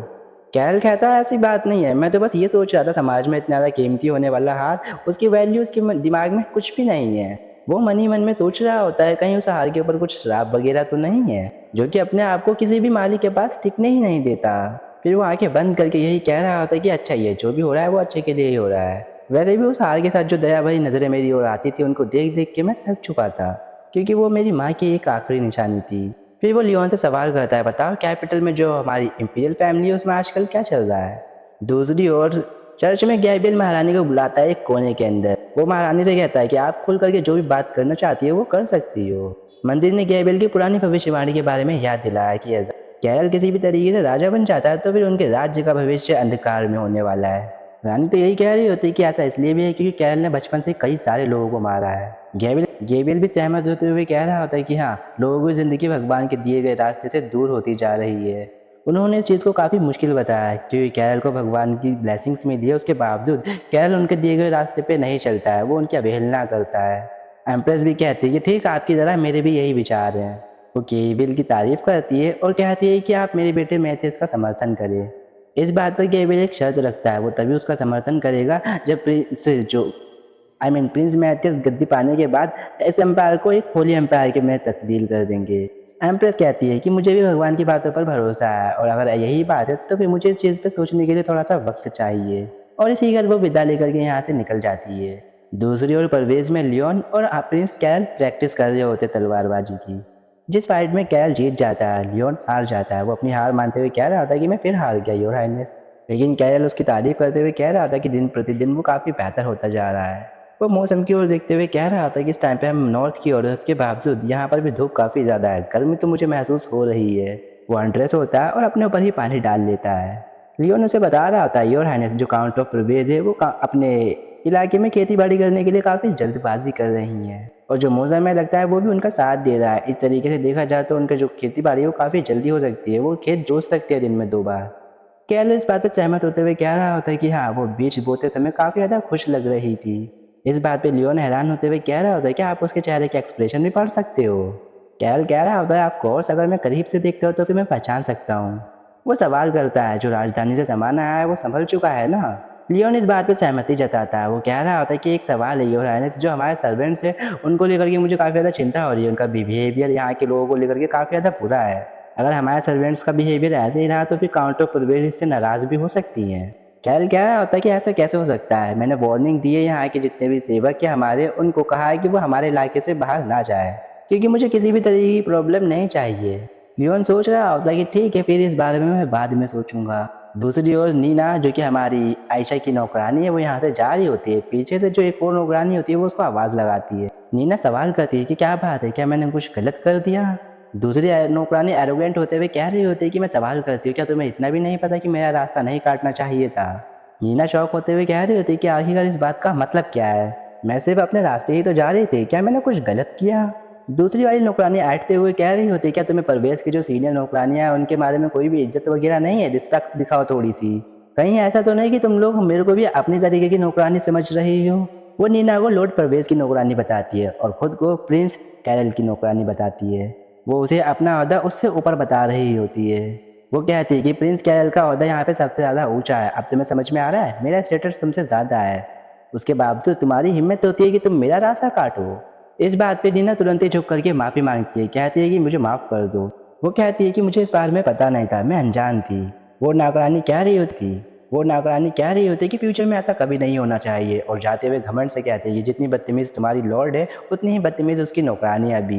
कैरल कहता है ऐसी बात नहीं है, मैं तो बस ये सोच रहा था समाज में इतना ज़्यादा कीमती होने वाला हार उसकी वैल्यू उसके दिमाग में कुछ भी नहीं है। वो मन ही मन में सोच रहा होता है कहीं उस हार के ऊपर कुछ श्राप वगैरह तो नहीं है जो कि अपने आप को किसी भी मालिक के पास टिकने ही नहीं देता। फिर वो आंखें बंद करके यही कह रहा होता है कि अच्छा ये जो भी हो रहा है वो अच्छे के लिए ही हो रहा है। वैसे भी उस हार के साथ जो दया भरी नज़रें मेरी ओर आती थी उनको देख देख के मैं थक चुका था, क्योंकि वो मेरी माँ की एक आखिरी निशानी थी। फिर वो लियोन से सवाल करता है बताओ कैपिटल में जो हमारी इंपीरियल फैमिली है उसमें आजकल क्या चल रहा है। दूसरी ओर चर्च में गैब्रिएल महारानी को बुलाता है एक कोने के अंदर। वो महारानी से कहता है कि आप खुल करके जो भी बात करना चाहती है वो कर सकती हो। मंदिर ने गैब्रिएल की पुरानी भविष्यवाणी के बारे में याद दिलाया कि अगर कैरल किसी भी तरीके से राजा बन जाता है तो फिर उनके राज्य का भविष्य अंधकार में होने वाला है। रानी तो यही कह रही होती है कि ऐसा इसलिए भी है क्योंकि कैरल ने बचपन से कई सारे लोगों को मारा है। गैब्रिएल भी सहमत होते हुए कह रहा होता है कि हाँ, लोगों की ज़िंदगी भगवान के दिए गए रास्ते से दूर होती जा रही है। उन्होंने इस चीज़ को काफ़ी मुश्किल बताया है क्योंकि कैरल को भगवान की ब्लेसिंग्स मिली है, उसके बावजूद कैरल उनके दिए गए रास्ते पे नहीं चलता है, वो उनकी अवहेलना करता है। एम्प्रेस भी कहती है कि ठीक आपकी तरह मेरे भी यही विचार हैं। वो गैब्रिएल की तारीफ़ करती है और कहती है कि आप मेरे बेटे मैथ्यूस का समर्थन करें। इस बात पर गैब्रिएल एक शर्त रखता है, वो तभी उसका समर्थन करेगा जब प्रिंस मैथियस गद्दी पाने के बाद इस एम्पायर को एक होली एम्पायर के में तब्दील कर देंगे। एम्प्रेस कहती है कि मुझे भी भगवान की बातों पर भरोसा है और अगर यही बात है तो फिर मुझे इस चीज़ पर सोचने के लिए थोड़ा सा वक्त चाहिए। और इसी के बाद वो विदा लेकर के यहाँ से निकल जाती है। दूसरी ओर परवेज में लियोन और प्रिंस कैरल प्रैक्टिस कर रहे होते तलवारबाजी की। जिस फाइट में कैरल जीत जाता है लियोन हार जाता है। वो अपनी हार मानते हुए कह रहा होता है कि मैं फिर हार गया योर हाइनेस, लेकिन कैरल उसकी तारीफ करते हुए कह रहा था कि दिन प्रतिदिन वो काफ़ी बेहतर होता जा रहा है। वो मौसम की ओर देखते हुए कह रहा था कि इस टाइम पे हम नॉर्थ की ओर है, उसके बावजूद यहाँ पर भी धूप काफ़ी ज़्यादा है, गर्मी तो मुझे महसूस हो रही है। वो अनड्रेस होता है और अपने ऊपर ही पानी डाल लेता है। लियोन उसे बता रहा होता है योर हाइनेस जो काउंट ऑफ प्रिवेज है वो अपने इलाके में खेती बाड़ी करने के लिए काफ़ी जल्दबाजी कर रही हैं और जो मौसम में लगता है वो भी उनका साथ दे रहा है। इस तरीके से देखा जाए तो उनका जो खेती बाड़ी है वो काफ़ी जल्दी हो सकती है, वो खेत जोत सकते हैं दिन में 2 बार। कैरल इस बात पर सहमत होते हुए कह रहा होता है कि हाँ, वो बीज बोते समय काफ़ी ज़्यादा खुश लग रही थी। इस बात पे लियोन हैरान होते हुए कह रहा होता है कि आप उसके चेहरे के एक्सप्रेशन भी पढ़ सकते हो। कैरल कह रहा होता है ऑफ कोर्स, अगर मैं करीब से देखता हूँ तो फिर मैं पहचान सकता हूँ। वो सवाल करता है जो राजधानी से सामान आया है वो संभल चुका है ना। लियोन इस बात पे सहमति जताता है। वो कह रहा होता है कि एक सवाल है योर हाइनेस, जो हमारे सर्वेंट्स हैं उनको लेकर के मुझे काफ़ी ज़्यादा चिंता हो रही है। उनका बिहेवियर यहाँ के लोगों को लेकर के काफ़ी ज़्यादा बुरा है। अगर हमारे सर्वेंट्स का बिहेवियर ऐसे ही रहा तो फिर काउंटर प्रोवेज इससे नाराज़ भी हो सकती हैं। कैरल कह रहा होता है कि ऐसा कैसे हो सकता है, मैंने वार्निंग दी है यहाँ के जितने भी सेवक के हमारे, उनको कहा है कि वो हमारे इलाके से बाहर ना जाए क्योंकि मुझे किसी भी तरह की प्रॉब्लम नहीं चाहिए। लियोन सोच रहा होता है कि ठीक है फिर इस बारे में मैं बाद में सोचूंगा। दूसरी ओर नीना जो कि हमारी आयशा की नौकरानी है वो यहाँ से जा रही होती है। पीछे से जो एक और नौकरानी होती है वो उसको आवाज़ लगाती है। नीना सवाल करती है कि क्या बात है, क्या मैंने कुछ गलत कर दिया। दूसरी नौकरानी एरोगेंट होते हुए कह रही होती है कि मैं सवाल करती हूँ, क्या तुम्हें इतना भी नहीं पता कि मेरा रास्ता नहीं काटना चाहिए था। नीना शौक होते हुए कह रही होती है कि आखिरकार इस बात का मतलब क्या है, मैं सिर्फ अपने रास्ते ही तो जा रही थी, क्या मैंने कुछ गलत किया। दूसरी वाली नौकरानी ऐठते हुए कह रही होती है क्या तुम्हें परवेज की जो सीनियर नौकरानियाँ हैं उनके बारे में कोई भी इज्जत वगैरह नहीं है, रिस्पेक्ट दिखाओ थोड़ी सी। कहीं ऐसा तो नहीं कि तुम लोग मेरे को भी अपनी तरीके की नौकरानी समझ रही हो। वो नीना को लॉर्ड परवेज की नौकरानी बताती है और खुद को प्रिंस कैरल की नौकरानी बताती है। वो उसे अपना ओहदा उससे ऊपर बता रही होती है। वो कहती है कि प्रिंस कैरल का ओहदा यहाँ पे सबसे ज़्यादा ऊंचा है। अब तुम्हें समझ में आ रहा है, मेरा स्टेटस तुमसे ज़्यादा है। उसके बावजूद तुम्हारी हिम्मत होती है कि तुम मेरा रास्ता काटो। इस बात पे नीना तुरंत ही झुक करके माफ़ी मांगती है, कहती है कि मुझे माफ़ कर दो। वो कहती है कि मुझे इस बारे में पता नहीं था, मैं अनजान थी। वो नौकरानी कह रही होती वो नौकरानी कह रही होती कि फ्यूचर में ऐसा कभी नहीं होना चाहिए, और जाते हुए घमंड से कहती है कि जितनी बदतमीज़ तुम्हारी लॉर्ड है उतनी ही बदतमीज़ उसकी नौकरानी है अभी।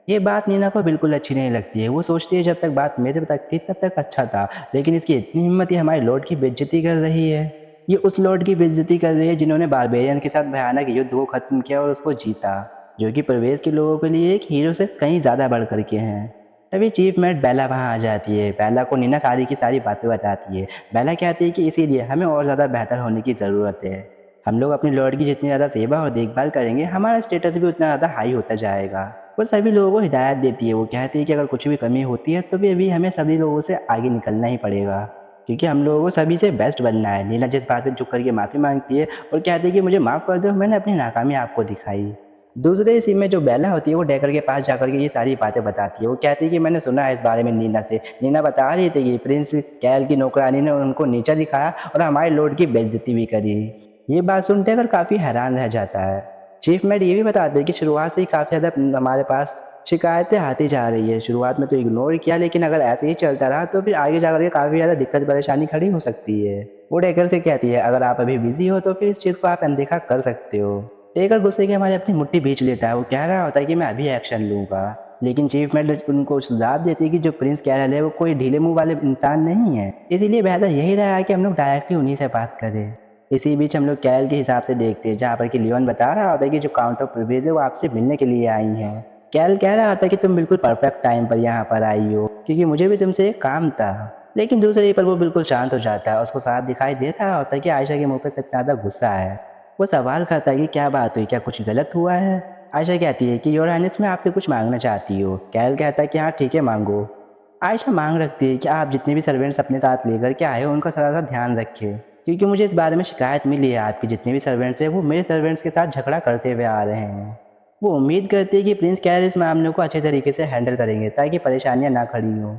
ये बात नीना को बिल्कुल अच्छी नहीं लगती है। वो सोचती है जब तक बात मेरे तक थी तब तक अच्छा था, लेकिन इसकी इतनी हिम्मत ही हमारे लॉर्ड की बेइज्जती कर रही है। ये उस लॉर्ड की बेइज्जती कर रही है जिन्होंने बारबेरियन के साथ भयानक युद्ध को खत्म किया और उसको जीता, जो कि प्रवेश के लोगों के लिए एक हीरो से कहीं ज़्यादा बढ़ कर के हैं। तभी चीफ मेट बेला वहाँ आ जाती है। बेला को नीना सारी की सारी बातें बताती है। बेला कहती है कि इसीलिए हमें और ज़्यादा बेहतर होने की ज़रूरत है। हम लोग अपनी लॉर्ड की जितनी ज़्यादा सेवा और देखभाल करेंगे, हमारा स्टेटस भी उतना ज़्यादा हाई होता जाएगा। वो सभी लोगों को हिदायत देती है। वो कहती है कि अगर कुछ भी कमी होती है तो फिर भी हमें सभी लोगों से आगे निकलना ही पड़ेगा, क्योंकि हम लोगों को सभी से बेस्ट बनना है। नीना जिस बात पे झुक करके माफ़ी मांगती है और कहती है कि मुझे माफ़ कर दो, मैंने अपनी नाकामी आपको दिखाई। दूसरे सीन में जो बेला होती है वो डेकर के पास जाकर के ये सारी बातें बताती है। वो कहती है कि मैंने सुना है इस बारे में नीना से। नीना बता रही थी कि प्रिंस कैल की नौकरानी ने उनको नीचा दिखाया और हमारे लॉर्ड की बेइज्जती भी करी। ये बात सुनते कर काफ़ी हैरान रह जाता है। चीफ मेट ये भी बताते हैं कि शुरुआत से ही काफ़ी ज़्यादा हमारे पास शिकायतें आती जा रही है। शुरुआत में तो इग्नोर किया, लेकिन अगर ऐसे ही चलता रहा तो फिर आगे जाकर के काफ़ी ज़्यादा दिक्कत परेशानी खड़ी हो सकती है। वो डेकर से कहती है अगर आप अभी बिजी हो तो फिर इस चीज़ को आप अनदेखा कर सकते हो। डेकर गुस्से के हमारे अपनी मुट्ठी भींच लेता है। वो कह रहा होता है कि मैं अभी एक्शन लूँगा, लेकिन चीफ मेट उनको सुझाव देती है कि जो प्रिंस कैरल है वो कोई ढीले मुंह वाले इंसान नहीं है, इसीलिए बेहतर यही रहा है कि हम लोग डायरेक्टली उन्हीं से बात करें। इसी बीच हम लोग कैरल के हिसाब से देखते हैं, जहाँ पर कि लियोन बता रहा होता है कि जो काउंट ऑफ प्रिविलेज है वो आपसे मिलने के लिए आई हैं। कैरल कह रहा होता है कि तुम बिल्कुल परफेक्ट टाइम पर यहाँ पर आई हो, क्योंकि मुझे भी तुमसे एक काम था। लेकिन दूसरे पर वो बिल्कुल शांत हो जाता है। उसको साफ दिखाई दे रहा होता है कि आयशा के मुंह पे कितना ज़्यादा गुस्सा है। वो सवाल करता है कि क्या बात हुई, क्या कुछ गलत हुआ है। आयशा कहती है कि योर हाइनेस मैं आपसे कुछ मांगना चाहती हूँ। कैरल कहता है कि हाँ ठीक है मांगो। आयशा मांग रखती है कि आप जितने भी सर्वेंट्स अपने साथ लेकर के आए हो उनका थोड़ा सा ध्यान रखें, क्योंकि मुझे इस बारे में शिकायत मिली है आपके जितने भी सर्वेंट्स हैं वो मेरे सर्वेंट्स के साथ झगड़ा करते हुए आ रहे हैं। वो उम्मीद करती है कि प्रिंस कैरल इस मामले को अच्छे तरीके से हैंडल करेंगे ताकि परेशानियां ना खड़ी हों।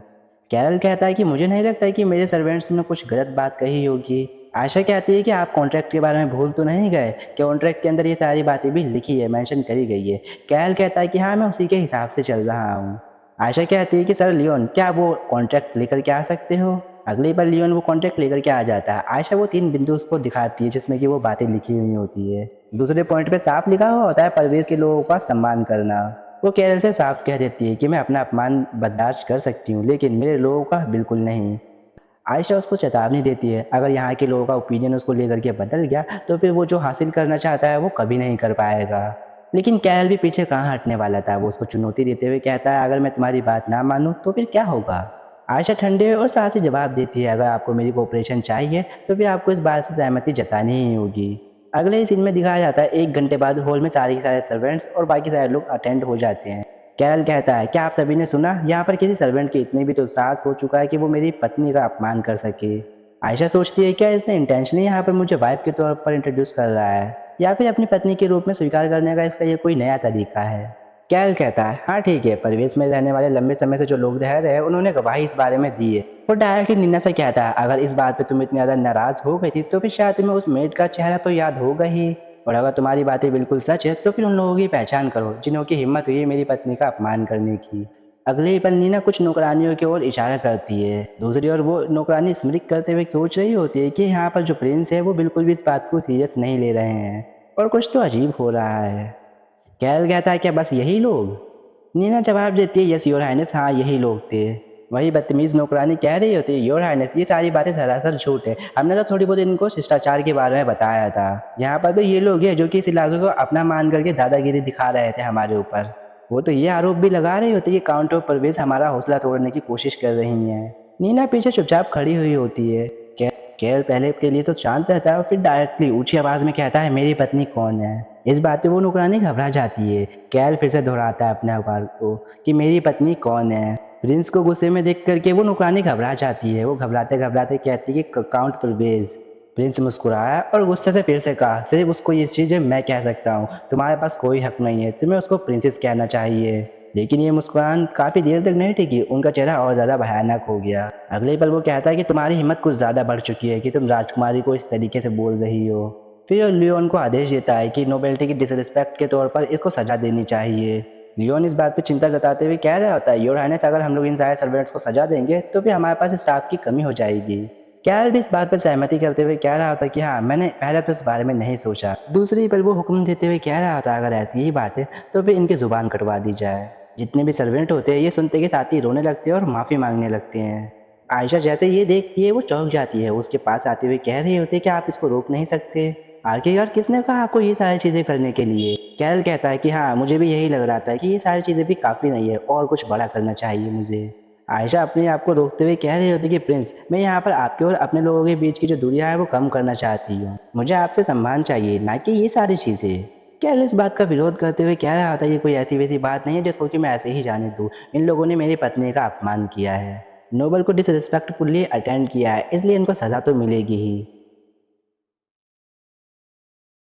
कैरल कहता है कि मुझे नहीं लगता कि मेरे सर्वेंट्स ने कुछ गलत बात कही होगी। आशा कहती है कि आप कॉन्ट्रैक्ट के बारे में भूल तो नहीं गए, कि कॉन्ट्रैक्ट के अंदर ये सारी बातें भी लिखी है, मेंशन करी गई है। कैरल कहता है कि हाँ मैं उसी के हिसाब से चल रहा हूँ। आयशा कहती है कि सर लियोन क्या वो कॉन्ट्रैक्ट लेकर के आ सकते हो। अगली बार लियोन वो कॉन्ट्रैक्ट लेकर के आ जाता है। आयशा वो 3 बिंदु उसको दिखाती है जिसमें कि वो बातें लिखी हुई होती है। दूसरे पॉइंट पे साफ लिखा हुआ होता है परवेश के लोगों का सम्मान करना। वो कैरल से साफ कह देती है कि मैं अपना अपमान बर्दाश्त कर सकती हूँ, लेकिन मेरे लोगों का बिल्कुल नहीं। आयशा उसको चेतावनी देती है अगर यहाँ के लोगों का ओपिनियन उसको लेकर के बदल गया तो फिर वो जो हासिल करना चाहता है वो कभी नहीं कर पाएगा। लेकिन कैरल भी पीछे कहाँ हटने वाला था। वो उसको चुनौती देते हुए कहता है अगर मैं तुम्हारी बात ना मानूं तो फिर क्या होगा। आयशा ठंडे और साहसी जवाब देती है अगर आपको मेरी कोऑपरेशन चाहिए तो फिर आपको इस बात से सहमति जतानी ही होगी। अगले ही सीन में दिखाया जाता है 1 घंटे बाद हॉल में सारे के सारे सर्वेंट्स और बाकी सारे लोग अटेंड हो जाते हैं। कैरल कहता है क्या आप सभी ने सुना, यहाँ पर किसी सर्वेंट की इतनी भी तो साहस हो चुका है कि वो मेरी पत्नी का अपमान कर सके। आयशा सोचती है क्या इसने इंटेंशनली यहाँ पर मुझे वाइफ के तौर पर इंट्रोड्यूस कर रहा है, या फिर अपनी पत्नी के रूप में स्वीकार करने का इसका ये कोई नया तरीका है। कैरल कहता है हाँ ठीक है, परिवेश में रहने वाले लंबे समय से जो लोग रह रहे हैं उन्होंने गवाही इस बारे में दी है। वो डायरेक्टली नीना से कहता है अगर इस बात पे तुम इतनी ज़्यादा नाराज़ हो गई थी तो फिर शायद तुम्हें उस मेड का चेहरा तो याद होगा ही, और अगर तुम्हारी बातें बिल्कुल सच है तो फिर उन लोगों की पहचान करो जिन्हों की हिम्मत हुई है मेरी पत्नी का अपमान करने की। अगले ही पल नीना कुछ नौकरानियों की ओर इशारा करती है। दूसरी ओर वो नौकरानी स्मृत करते हुए सोच रही होती है कि यहाँ पर जो प्रिंस है वो बिल्कुल भी इस बात को सीरियस नहीं ले रहे हैं और कुछ तो अजीब हो रहा है। कैरल कहता है क्या बस यही लोग। नीना जवाब देती है यस योर हाइनेस, हाँ यही लोग थे। वही बदतमीज नौकरानी कह रही होती है योर हाइनेस ये सारी बातें सरासर झूठ है, हमने तो थोड़ी बहुत इनको शिष्टाचार के बारे में बताया था। यहाँ पर तो ये लोग हैं जो कि इस इलाके को अपना मान करके दादागिरी दिखा रहे थे हमारे ऊपर। वो तो ये आरोप भी लगा रही होती है कि काउंटर परवेज हमारा हौसला तोड़ने की कोशिश कर रही हैं। नीना पीछे चुपचाप खड़ी हुई होती है। कैरल पहले के लिए तो शांत रहता है और फिर डायरेक्टली ऊंची आवाज में कहता है मेरी पत्नी कौन है। इस बात पे वो नौकरानी घबरा जाती है। कैरल फिर से दोहराता है अपने अवतार को कि मेरी पत्नी कौन है। प्रिंस को गुस्से में देख करके वो नौकरानी घबरा जाती है। वो घबराते घबराते कहती है कि काउंट परवेज। प्रिंस मुस्कुराया और गुस्से से फिर से कहा, सिर्फ उसको ये चीज़ें मैं कह सकता हूँ, तुम्हारे पास कोई हक नहीं है, तुम्हें उसको प्रिंसेस कहना चाहिए। लेकिन ये मुस्कुरान काफ़ी देर तक नहीं टिकी, उनका चेहरा और ज़्यादा भयानक हो गया। अगले पल वो कहता है कि तुम्हारी हिम्मत कुछ ज़्यादा बढ़ चुकी है कि तुम राजकुमारी को इस तरीके से बोल रही हो। फिर लियोन को आदेश देता है कि नोबेल्टी की डिसरिस्पेक्ट के तौर पर इसको सजा देनी चाहिए। लियोन इस बात पे चिंता जताते हुए कह रहा होता है, योर हाइनेस, अगर हम लोग इन सारे सर्वेंट्स को सजा देंगे तो फिर हमारे पास स्टाफ की कमी हो जाएगी। कैरल भी इस बात पर सहमति करते हुए कह रहा होता है कि हाँ, मैंने पहले तो इस बारे में नहीं सोचा। दूसरी पर वो हुक्म देते हुए कह रहा होता है, अगर ऐसी ही बात है तो फिर इनकी ज़ुबान कटवा दी जाए। जितने भी सर्वेंट होते हैं ये सुनते के साथ ही रोने लगते हैं और माफ़ी मांगने लगते हैं। आयशा जैसे ये देखती है वो चौंक जाती है। उसके पास आते हुए कह रही होती है कि आप इसको रोक नहीं सकते। आखिरकार किसने कहा आपको ये सारी चीज़ें करने के लिए? कैरल कहता है कि हाँ, मुझे भी यही लग रहा था कि ये सारी चीज़ें भी काफ़ी नहीं है और कुछ बड़ा करना चाहिए मुझे। आयशा अपने आप को रोकते हुए कह रही होती है कि प्रिंस, मैं यहाँ पर आपके और अपने लोगों के बीच की जो दूरियां है वो कम करना चाहती हूँ। मुझे आपसे सम्मान चाहिए, ना कि ये सारी चीज़ें। कैरल इस बात का विरोध करते हुए कह रहा होता है, ये कोई ऐसी वैसी बात नहीं है जिसको कि मैं ऐसे ही जाने दूँ। इन लोगों ने मेरी पत्नी का अपमान किया है, नोबल को डिसरिस्पेक्टफुली अटेंड किया है, इसलिए इनको सज़ा तो मिलेगी ही।